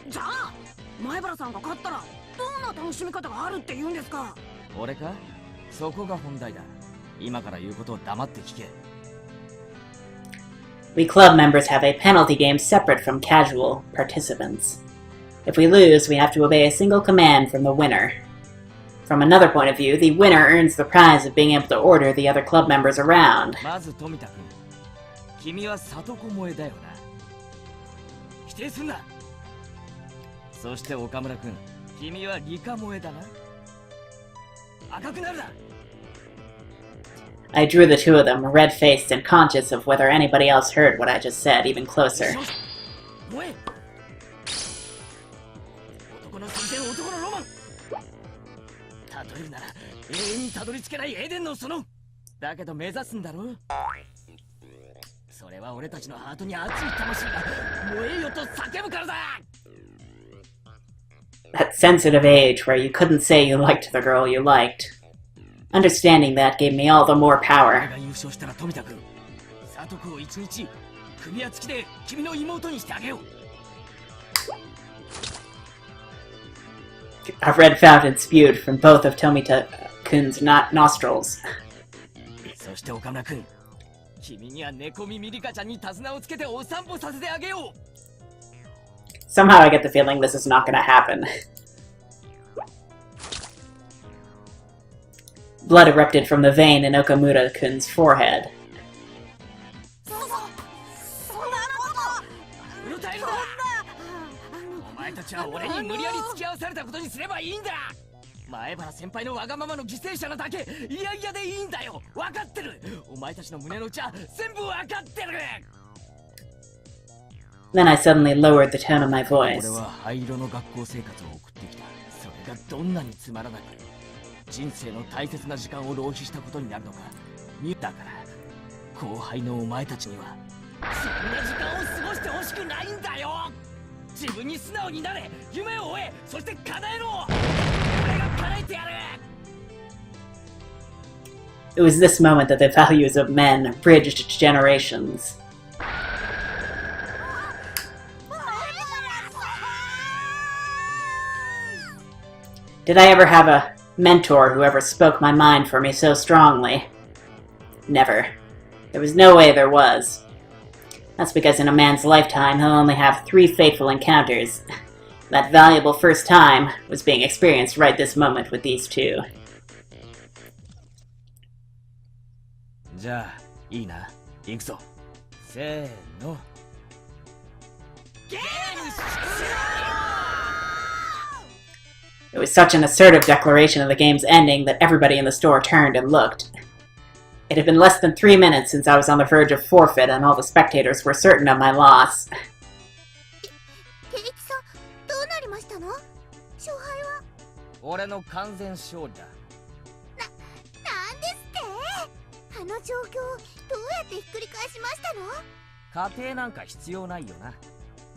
じゃあ前原さんが勝ったらどんな楽しみ方があるって言うんですか？俺か？そこが本題だ。今から言うことを黙って聞け。We club members have a penalty game separate from casual participants. If we lose, we have to obey a single command from the winner. From another point of view, the winner earns the prize of being able to order the other club members around. まず富田君、君は里子萌えだよな。否定すんな。そして岡村君、君は理科萌えだな。赤くなるな。I drew the two of them, red-faced and conscious of whether anybody else heard what I just said, even closer. 萌え。男の戦前、男のロマン。例えるなら永遠にたどり着けないエデンの園。だけど目指すんだろ。それは俺たちのハートに熱い魂が燃えよと叫ぶからだ。That sensitive age where you couldn't say you liked the girl you liked. Understanding that gave me all the more 俺 power. が優勝したら富田君、里子を一日首輪付きで君の妹にしてあげよう。A red fountain spewed from both of Tomita-kun's nostrils. そして岡村君、君には猫耳リカちゃんに手綱をつけてお散歩させてあげよう。Somehow I get the feeling this is not gonna happen. Blood erupted from the vein in Okamura-kun's forehead. そんなこと。うろたえるな。お前たちは俺に無理やり付き合わされたことにすればいいんだ。前原先輩のわがままの犠牲者なだけ、いやいやでいいんだよ。分かってる。お前たちの胸の内は全部分かってる。 Then I suddenly lowered the tone of my voice. 俺は灰色の学校生活を送ってきた。それがどんなにつまらなく人生の大切な時間を浪費したことになるのか。だから後輩のお前たちにはそんな時間を過ごしてほしくないんだよ。自分に素直になれ、夢を追え、そして叶えろ。俺が叶えてやる。 It was this moment that the values of men bridged generations. Did I ever have a mentor who ever spoke my mind for me so strongly? Never. There was no way there was. That's because in a man's lifetime he'll only have 3 fateful encounters. That valuable first time was being experienced right this moment with these two. じゃあいいな、行くぞ。せーの。ゲーム終了。 It was such an assertive declaration of the game's ending that everybody in the store turned and looked. It had been less than 3 minutes since I was on the verge of forfeit and all the spectators were certain of my loss. ケイチさん、どうなりましたの？勝敗は？俺の完全勝利だ。なんですって？あの状況、どうやってひっくり返しましたの？家庭なんか必要ないよな。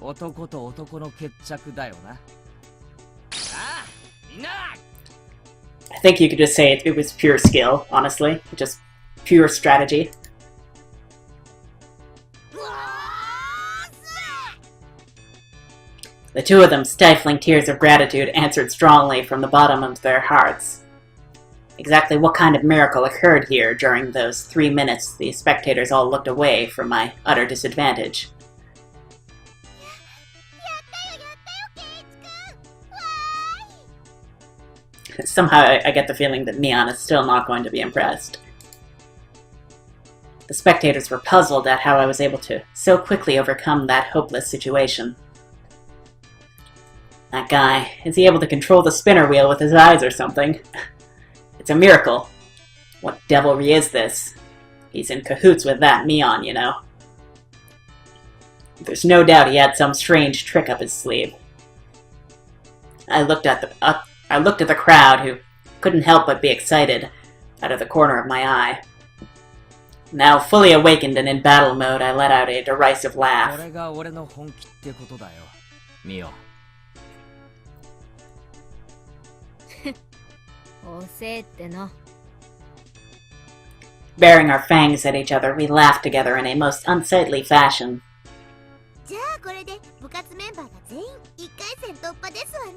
男と男の決着だよな。ああ、みんな。 I think you could just say it was pure skill, honestly. Just pure strategy. The The two of them, stifling tears of gratitude, answered strongly from the bottom of their hearts. Exactly what kind of miracle occurred here during those 3 minutes the spectators all looked away from my utter disadvantage. Somehow I get the feeling that Mion is still not going to be impressed. The spectators were puzzled at how I was able to so quickly overcome that hopeless situation. That guy, is he able to control the spinner wheel with his eyes or something? It's a miracle. What devilry is this? He's in cahoots with that Mion, you know. There's no doubt he had some strange trick up his sleeve. I looked at the crowd, who couldn't help but be excited, out of the corner of my eye. Now fully awakened and in battle mode, I let out a derisive laugh. これが俺の本気ってことだよ、ミオ。遅えっての。 Baring our fangs at each other, we laughed together in a most unsightly fashion. じゃあこれで部活メンバーが全員1回戦突破ですわね。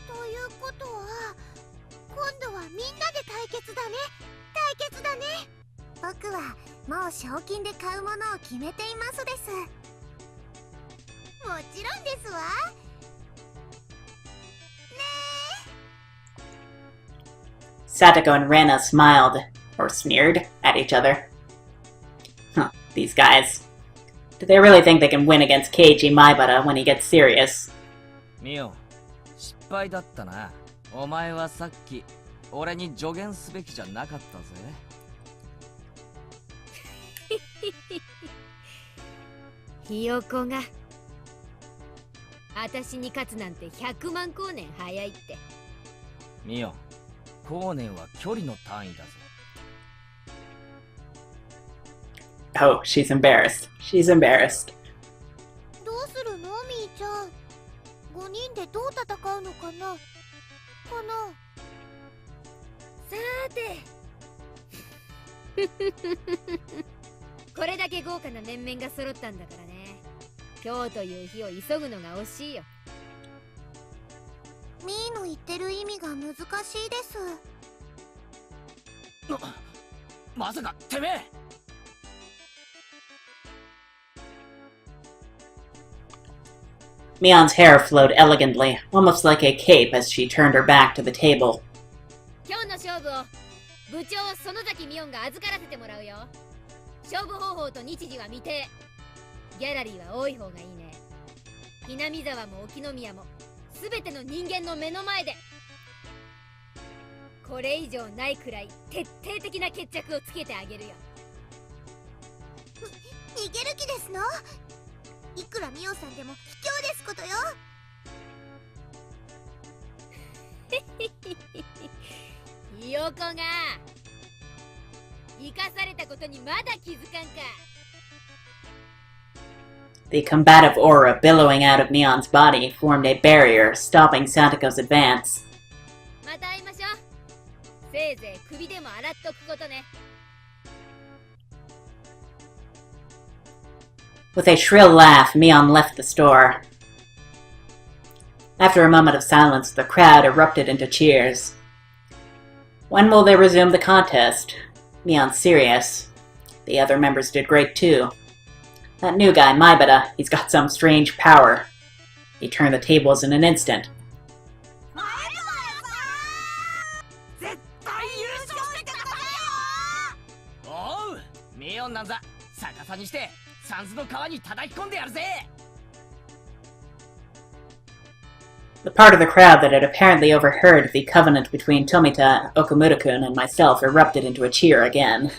ということは今度はみんなで対決だね。対決だね。僕はもう賞金で買うものを決めていますです。もちろんですわ。Satoko and Rena smiled, or sneered, at each other. Huh, these guys. Do they really think they can win against Keiichi Maibara when he gets serious? ミオ、失敗だったな。お前はさっき俺に助言すべきじゃなかったぜ。ひよこが私に勝つなんて100万光年早いって。ミオ、光年は距離の単位だぞ。Oh, she's embarrassed. She's embarrassed. どうするのみーちゃん。5人でどう戦うのかな。さーてこれだけ豪華な面々が揃ったんだからね。今日という日を急ぐのが惜しいよ。みーの言ってる意味が難しいです。まさかてめえ。Mion's hair flowed elegantly, almost like a cape as she turned her back to the table. 今日の勝負を部長園崎美音が預からせてもらうよ。勝負方法と日時は未定。ギャラリーは多い方がいいね。南沢も沖宮も全ての人間の目の前で。これ以上ないくらい徹底的な決着をつけてあげるよ。逃げる気ですの？いくらミオさんでも卑怯ですことよ。ひよこが生かされたことにまだ気づかんか。 The combative aura billowing out of Mion's body formed a barrier, stopping Satoko's advance. また会いましょう。せいぜい首でも洗っとくことね。 With a shrill laugh, Mion left the store. After a moment of silence, the crowd erupted into cheers. When will they resume the contest? Mion's serious. The other members did great too. That new guy, Maibara, he's got some strange power. He turned the tables in an instant. 絶対優勝してくださいよ。おう、ミオンなんざ逆さにしてサンズの川に叩き込んでやるぜ。 The part of the crowd that had apparently overheard the covenant between Tomita, Okumura-kun, and myself erupted into a cheer again.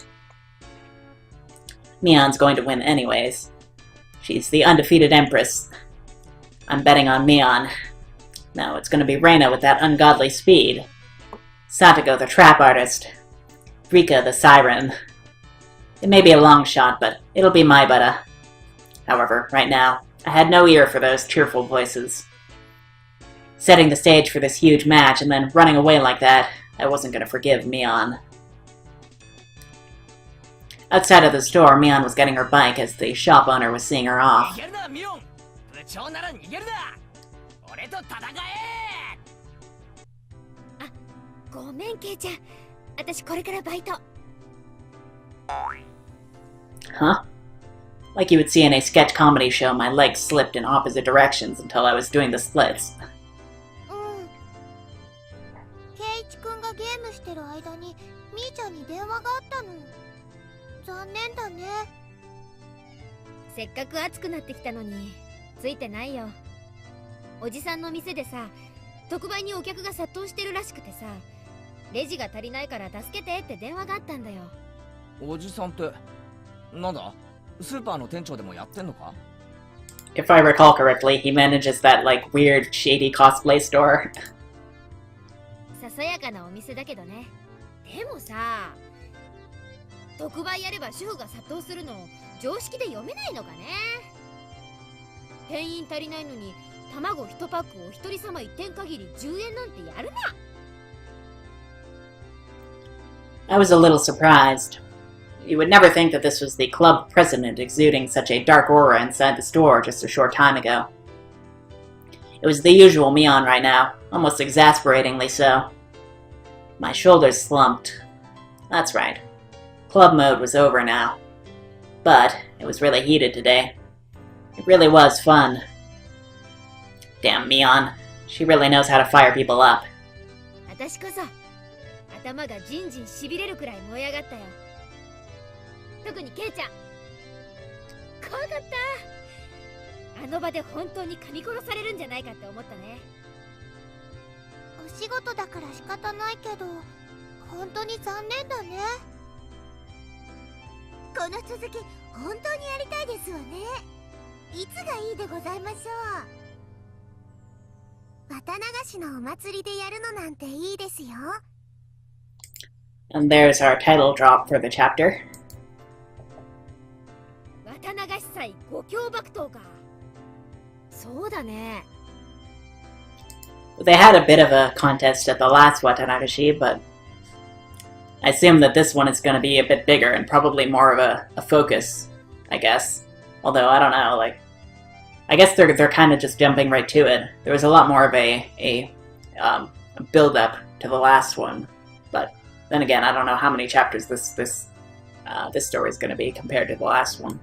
Mion's going to win anyways. She's the undefeated empress. I'm betting on Mion. No, it's going to be Reina with that ungodly speed. Satoko, the trap artist. Rika, the siren. It may be a long shot, but it'll be Maibara. However, right now, I had no ear for those cheerful voices. Setting the stage for this huge match and then running away like that, I wasn't going to forgive Mion. Outside of the store, Mion was getting her bike as the shop owner was seeing her off. いけるなミオン。部長なら逃げるな。俺と戦え。ごめんケイちゃん、私これからバイト。 Huh? Like you would see in a sketch comedy show, my legs slipped in opposite directions until I was doing the splits. ケイチくんがゲームしてる間にみーちゃんに電話があったの。残念だね。せっかく暑くなってきたのについてないよ。おじさんの店でさ、特売にお客が殺到してるらしくてさ、レジが足りないから助けてって電話があったんだよ。おじさんってなんだ？スーパーの店長でもやってんのか？ If I recall correctly, he manages that, like, weird, shady cosplay store. ささやかなお店だけどね。でもさ、特売やれば主婦が殺到するの常識で読めないのかね。店員足りないのに卵1パックを一人様1点限り10円なんてやるな。 I was a little surprised. You would never think that this was the club president exuding such a dark aura inside the store just a short time ago. It was the usual Mion right now, almost exasperatingly so. My shoulders slumped. That's right. Club mode was over now. But it was really heated today. It really was fun. Damn Mion. She really knows how to fire people up. 私こそ頭がジンジンしびれるくらい燃え上がったよ。特にケイちゃん、怖かった。あの場で本当に噛み殺されるんじゃないかって思ったね。お仕事だから仕方ないけど、本当に残念だね。この続き本当にやりたいですわね。いつがいいでございましょう。綿流しのお祭りでやるのなんていいですよ。 And there's our title drop for the chapter. 綿流し祭五強爆闘か。そうだね。They had a bit of a contest at the last Watanagashi, but I assume that this one is going to be a bit bigger and probably more of a focus, I guess. Although, I don't know, like, I guess they're kind of just jumping right to it. There was a lot more of a build-up to the last one, but then again, I don't know how many chapters this story is going to be compared to the last one.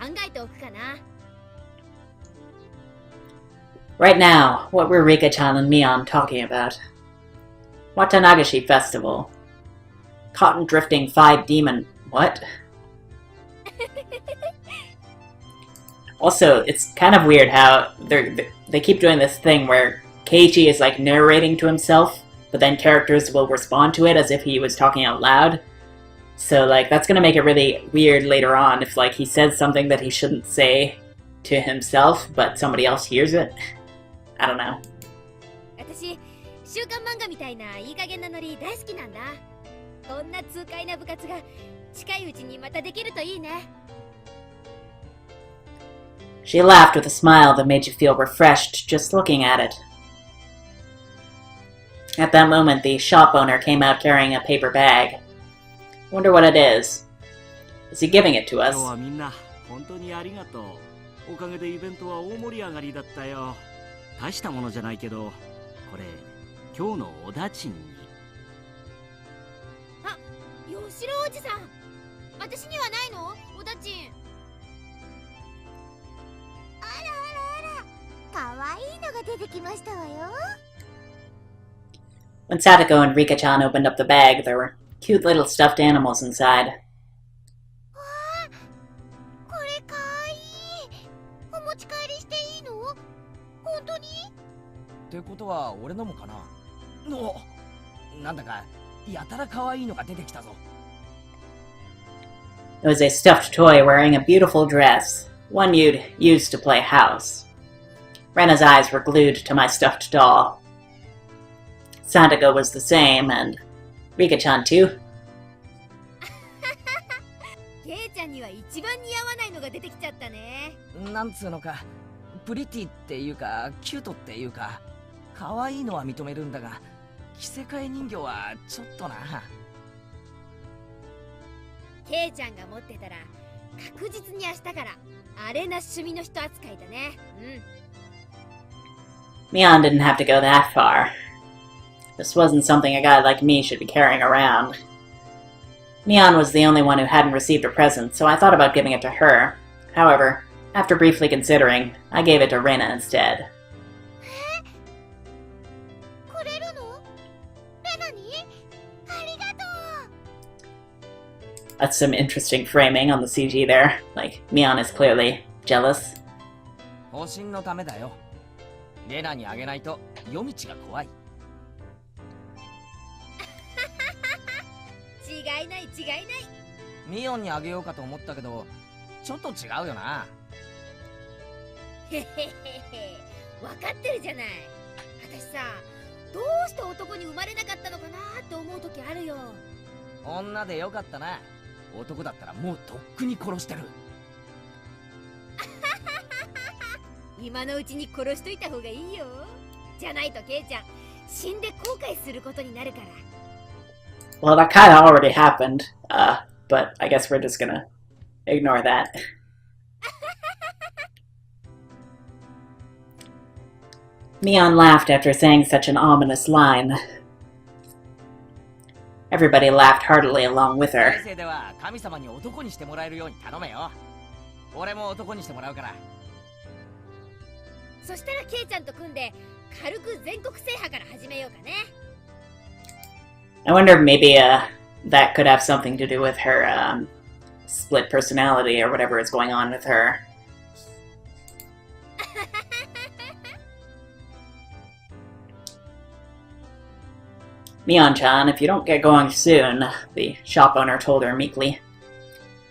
考えておくかな。 Right now, what were Rika-chan and Mion talking about? Watanagashi Festival. Cotton drifting 5 demon... What? Also, it's kind of weird how they keep doing this thing where Keiichi is like narrating to himself, but then characters will respond to it as if he was talking out loud. So, like, that's gonna make it really weird later on if, like, he says something that he shouldn't say to himself, but somebody else hears it. I don't know. 私、週刊漫画みたいないい加減なノリ大好きなんだ。こんな痛快な部活が近いうちにまたできるといいね。 She laughed with a smile that made you feel refreshed just looking at it. At that moment, the shop owner came out carrying a paper bag. Wonder what it is. Is he giving it to us? 今日はみんな本当にありがとう。おかげでイベントは大盛り上がりだったよ。大したものじゃないけど、これ今日のおだちんに。あ、吉郎おじさん。私にはないの？おだちん。かわいいのが出てきましたわよ。 When Sadako and Rika-chan opened up the bag, there were cute little stuffed animals inside. わあ、これかわいい。お持ち帰りしていいの？本当に？ってことは俺のもかな。のなんだかやたら可愛いのが出てきたぞ。 It was a stuffed toy wearing a beautiful dress, one you'd use to play house. Rena's eyes were glued to my stuffed doll. Sadako was the same, and Rika-chan too. ケイちゃんには一番似合わないのが出てきちゃったね。なんつうのか、プリティっていうかキュートっていうか、可愛いのは認めるんだが、着せ替え人形はちょっとな。ケイちゃんが持ってたら確実に明日からアレな趣味の人扱いだね。Mion didn't have to go that far. This wasn't something a guy like me should be carrying around. Mion was the only one who hadn't received a present, so I thought about giving it to her. However, after briefly considering, I gave it to Reina instead. くれるの？レナに？ありがとう。 That's some interesting framing on the CG there. Like, Mion is clearly jealous. 方針のためだよ。レナにあげないと夜道が怖い。違いない違いない。ミオンにあげようかと思ったけど、ちょっと違うよな。へへへへ、分かってるじゃない。私さ、どうして男に生まれなかったのかなって思う時あるよ。女でよかったな。男だったらもうとっくに殺してる。今のうちに殺しといた方がいいよ。じゃないとケイちゃん死んで後悔することになるから。 Well, that kinda already happened, but I guess we're just gonna ignore that. Mion laughed after saying such an ominous line. Everybody laughed heartily along with her. 来世では神様に男にしてもらえるように頼めよ。俺も男にしてもらうから。そしたらケイちゃんと組んで軽く全国制覇から始めようかね。 I wonder if maybe that could have something to do with her split personality or whatever is going on with her. Mion-chan, if you don't get going soon, the shop owner told her meekly.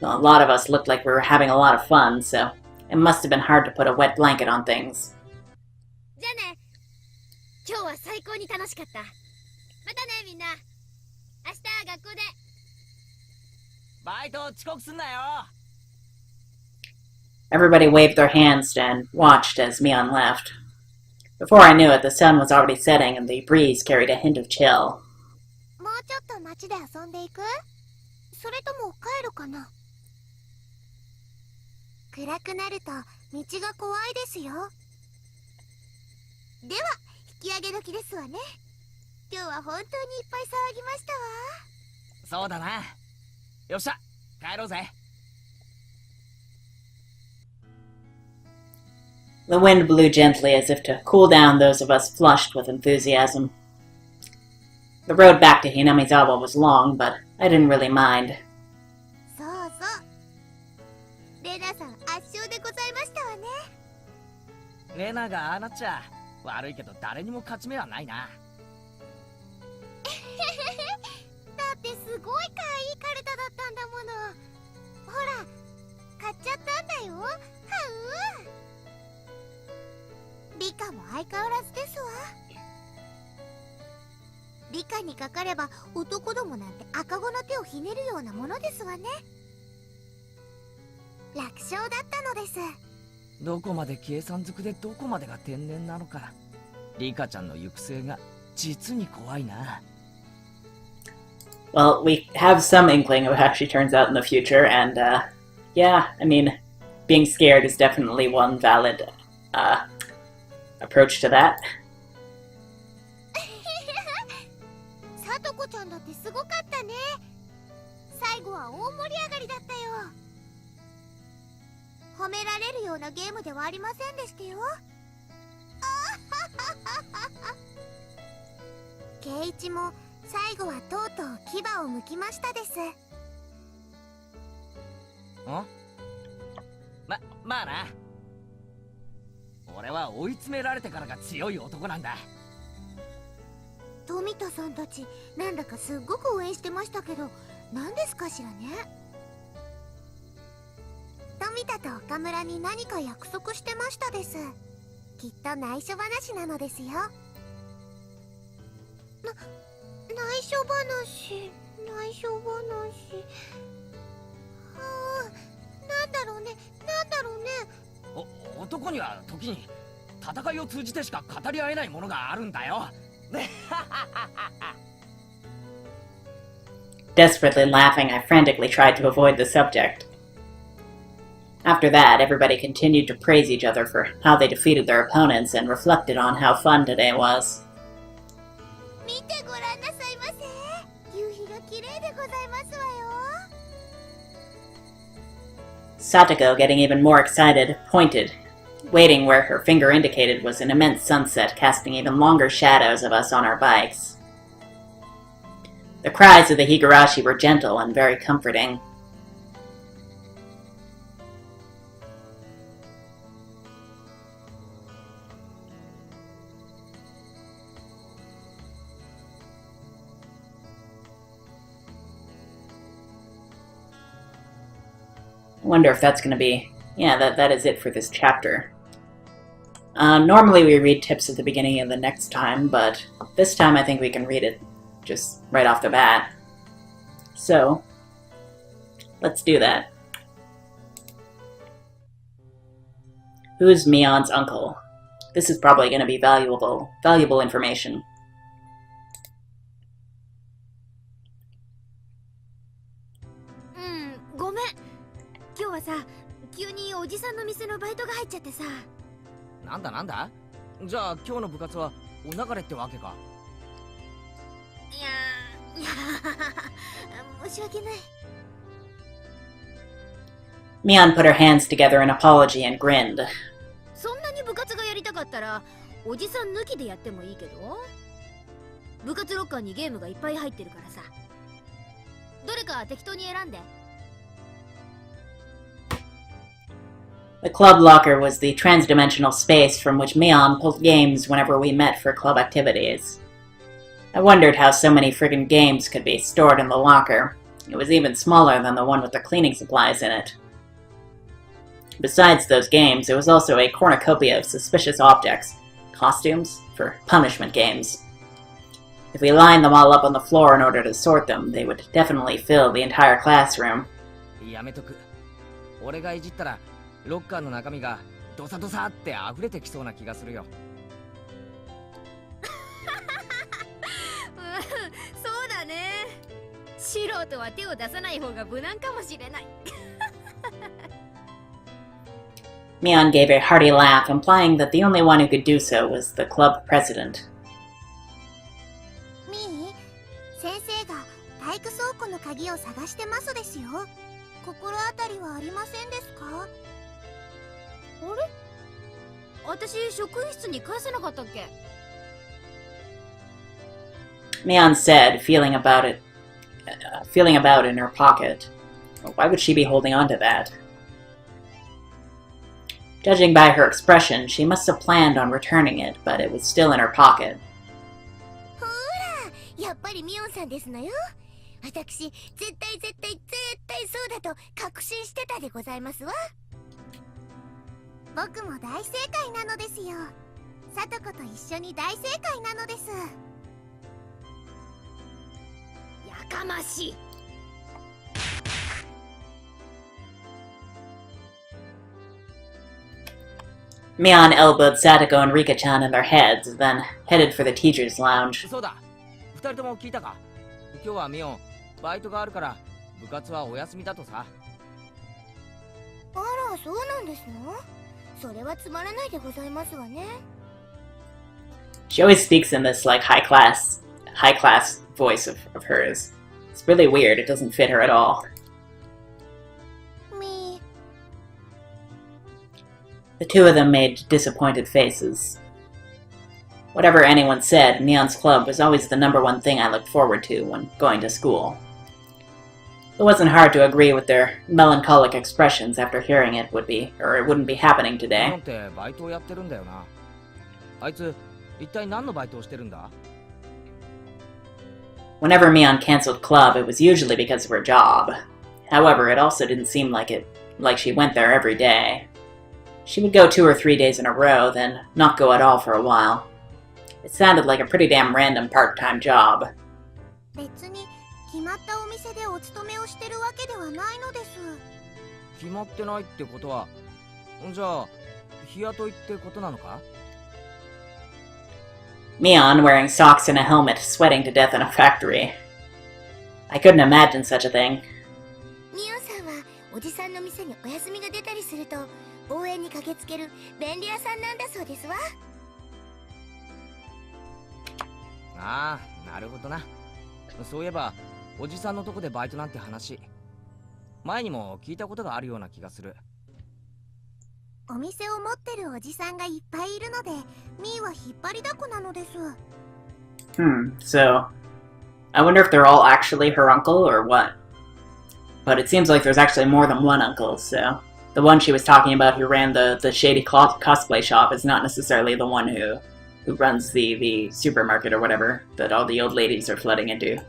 Well, a lot of us looked like we were having a lot of fun, so it must have been hard to put a wet blanket on things. じゃあね。今日は最高に楽しかった。またねみんな。明日学校で。バイト遅刻すんなよ。 Everybody waved their hands and watched as Mion left. Before I knew it, the sun was already setting and the breeze carried a hint of chill. もうちょっと街で遊んでいく？それとも帰るかな？暗くなると道が怖いですよ。では引き上げ時ですわね。今日は本当にいっぱい騒ぎましたわ。そうだな。よっしゃ、帰ろうぜ。 The wind blew gently as if to cool down those of us flushed with enthusiasm. The road back to Hinamizawa was long, but I didn't really mind. そうそう。レナさん圧勝でございましたわね。レナがああなっちゃ悪いけど誰にも勝ち目はないな。だってすごい可愛いカルタだったんだもの。ほら、買っちゃったんだよ。はう。リカも相変わらずですわ。リカにかかれば男どもなんて赤子の手をひねるようなものですわね。楽勝だったのです。どこまで計算づくでどこまでが天然なのか。リカちゃんの行く末が実に怖いな。 Well, we have some inkling of how she turns out in the future, and yeah, I mean, being scared is definitely one valid approach to that. さとこちゃんだってすごかったね。最後は大盛り上がりだったよ。褒められるようなゲームではありませんでしたよ。ケイチも最後はとうとう牙を剥きましたです。まあな。俺は追い詰められてからが強い男なんだ。富田さんたちなんだかすっごく応援してましたけど、何ですかしらね。富田と岡村に何か約束してましたです。きっと内緒話なのですよ。内緒話。なんだろうね。男には時に戦いを通じてしか語り合えないものがあるんだよ。Desperately laughing, I frantically tried to avoid the subject. After that, everybody continued to praise each other for how they defeated their opponents and reflected on how fun today was. 見てごらんなさいませ。夕日が綺麗でございますわよ。 Satoko, getting even more excited, pointed, waiting where her finger indicated was an immense sunset casting even longer shadows of us on our bikes. The cries of the Higurashi were gentle and very comforting. I wonder if that's going to be... Yeah, that is it for this chapter. Normally we read tips at the beginning of the next time, but this time I think we can read it just right off the bat. So, let's do that. Who's Mion's uncle? This is probably going to be valuable information. ごめん。今日はさ、急におじさんの店のバイトが入っちゃってさ。なんだなんだ。じゃあ今日の部活はお流れってわけか。いや申し訳ない。 Mion put her hands together in apology and grinned. そんなに部活がやりたかったら、おじさん抜きでやってもいいけど。部活ロッカーにゲームがいっぱい入ってるからさ。どれか適当に選んで。 The club locker was the transdimensional space from which Mion pulled games whenever we met for club activities. I wondered how so many friggin' games could be stored in the locker. It was even smaller than the one with the cleaning supplies in it. Besides those games, there was also a cornucopia of suspicious objects, costumes, for punishment games. If we lined them all up on the floor in order to sort them, they would definitely fill the entire classroom. やめとく。俺がいじったらロッカーの中身がドサドサって溢れてきそうな気がするよ。そうだね。素人は手を出さない方が無難かもしれない。Mion gave a hearty laugh, implying that the only one who could do so was the club president. みー、先生が体育倉庫の鍵を探してますですよ。心当たりはありませんですか？あれ？私職員室に返さなかったっけ？ Mion said, feeling about in her pocket. Why would she be holding on to that? Judging by her expression, she must have planned on returning it, but it was still in her pocket. ほら、やっぱりミオンさんですのよ。私、絶対そうだと確信してたでございますわ。僕も大正解なのですよ。さとこと一緒に大正解なのです。やかましい。 Mion elbowed Satoko and Rika-chan in their heads, then headed for the teacher's lounge. そうだ。二人とも聞いたか。今日はミオンバイトがあるから部活はお休みだとさ。あら、そうなんですの？それはつまらないでございますわね。 She always speaks in this, like, high class voice of hers. It's really weird, it doesn't fit her at all. みー、 The two of them made disappointed faces. Whatever anyone said, Mion's club was always the number one thing I looked forward to when going to school. It wasn't hard to agree with their melancholic expressions after hearing it wouldn't be happening ミオン today. ってバイトをやってるんだよな。あいつ一体何のバイトをしてるんだ？ Whenever Mion canceled club, it was usually because of her job. However, it also didn't seem like she went there every day. She would go 2 or 3 days in a row, then not go at all for a while. It sounded like a pretty damn random part-time job. 別に決まったお店でお勤めをしてるわけではないのです。決まってないってことは、じゃあ日雇いってことなのか？ Mion, wearing socks and a helmet, sweating to death in a factory. I couldn't imagine such a thing. ミオさんはおじさんの店にお休みが出たりすると応援に駆けつける便利屋さんなんだそうですわ。ああ、なるほどな。そういえばおじさんのとこでバイトなんて話前にも聞いたことがあるような気がする。お店を持ってるおじさんがいっぱいいるのでミーは引っ張りだこなのです。So I wonder if they're all actually her uncle or what. But it seems like there's actually more than one uncle, so the one she was talking about who ran the shady cosplay shop is not necessarily the one who runs the supermarket or whatever that all the old ladies are flooding into.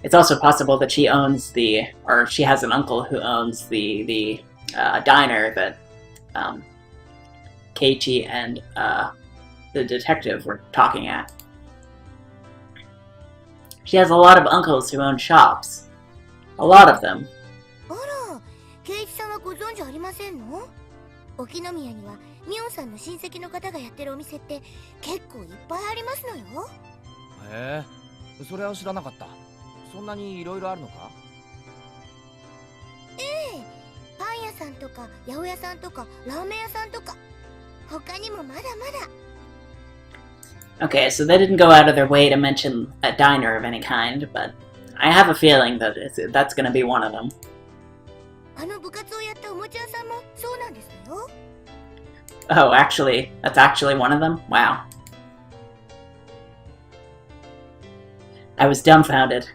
It's also possible that she owns or she has an uncle who owns the diner that Keiichi and the detective were talking at. She has a lot of uncles who own shops. A lot of them. あら、ケイイチさんはご存知ありませんの？沖宮にはミオンさんの親戚の方がやってるお店って結構いっぱいありますのよ。へえ、それは知らなかった。そんなにいろいろあるのか？ええ、パン屋さんとか八百屋さんとかラーメン屋さんとか他にもまだまだ。Okay, so they didn't go out of their way to mention a diner of any kind, but I have a feeling that that's going to be one of them. あの部活をやったおもちゃ屋さんもそうなんですよ。Oh, actually, that's actually one of them? Wow. I was dumbfounded.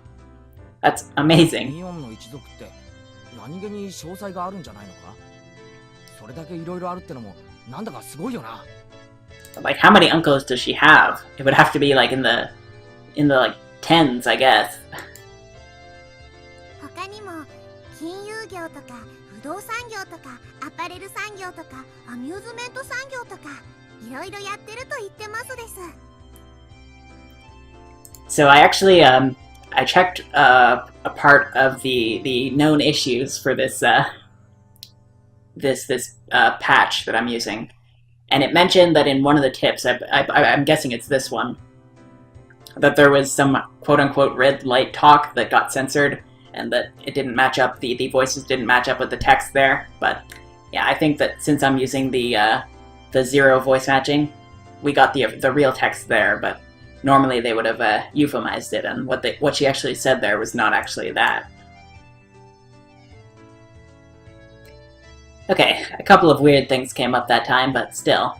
That's amazing. ミオンの一族って何気に詳細があるんじゃないのか？それだけいろいろあるってのもなんだかすごいよな。Like, how many uncles does she have? It would have to be like in the like tens, I guess. 他にも金融業とか不動産業とかアパレル産業とかアミューズメント産業とかいろいろやってると言ってますです。So I actually I checked a part of the known issues for this this patch that I'm using. And it mentioned that in one of the tips, I'm guessing it's this one, that there was some quote-unquote red light talk that got censored, and that it didn't match up, the voices didn't match up with the text there. But yeah, I think that since I'm using the zero voice matching, we got the real text there, but normally they would have euphemized it, and what she actually said there was not actually that. Okay, a couple of weird things came up that time, but still.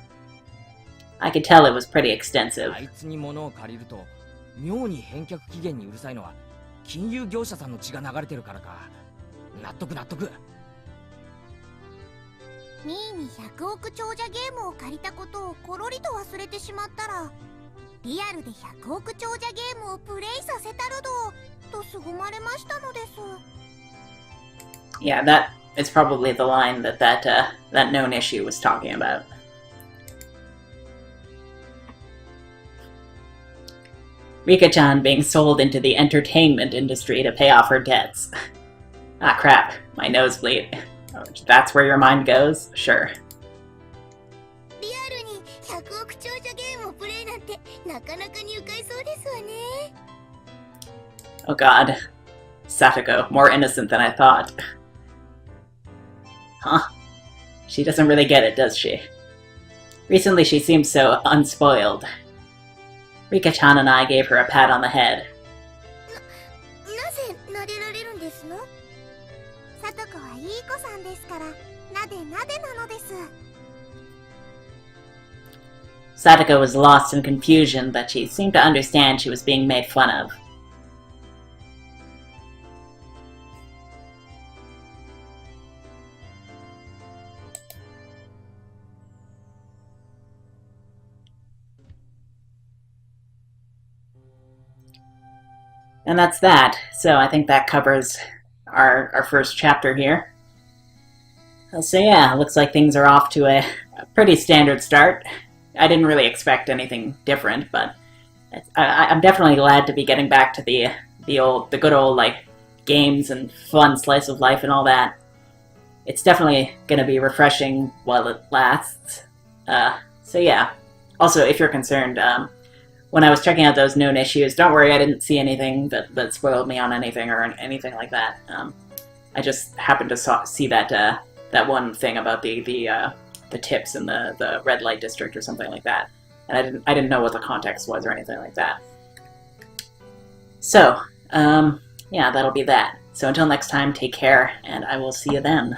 I could tell it was pretty extensive. あいつに物を借りると妙に返却期限にうるさいのは金融業者さんの血が流れてるからか。納得納得。ミーに100億長者ゲームを借りたことをコロリと忘れてしまったらリアルで100億長者ゲームをプレイさせたるどと凄まれましたのです。 Yeah, that is probably the line that known issue was talking about. Rika-chan being sold into the entertainment industry to pay off her debts. Ah crap, my nosebleed. Oh, that's where your mind goes? Sure. リアルに100億長者ゲームをプレイなんてなかなかに愉快そうですわね。 Oh god. Satoko, more innocent than I thought. Huh? She doesn't really get it, does she? Recently she seems so unspoiled. Rika-chan and I gave her a pat on the head. なぜ撫でられるんですの？さとこはいい子さんですからなでなでなのです。 Satoko was lost in confusion, but she seemed to understand she was being made fun of. And that's that. So I think that covers our first chapter here. So yeah, looks like things are off to a pretty standard start. I didn't really expect anything different, but I'm definitely glad to be getting back to the good old like games and fun slice of life and all that. It's definitely gonna be refreshing while it lasts. So yeah. Also, if you're concerned, when I was checking out those known issues, don't worry, I didn't see anything that spoiled me on anything or anything like that. I just happened to see that one thing about the tips in the red light district or something like that, and I didn't know what the context was or anything like that. So, yeah, that'll be that. So until next time, take care, and I will see you then.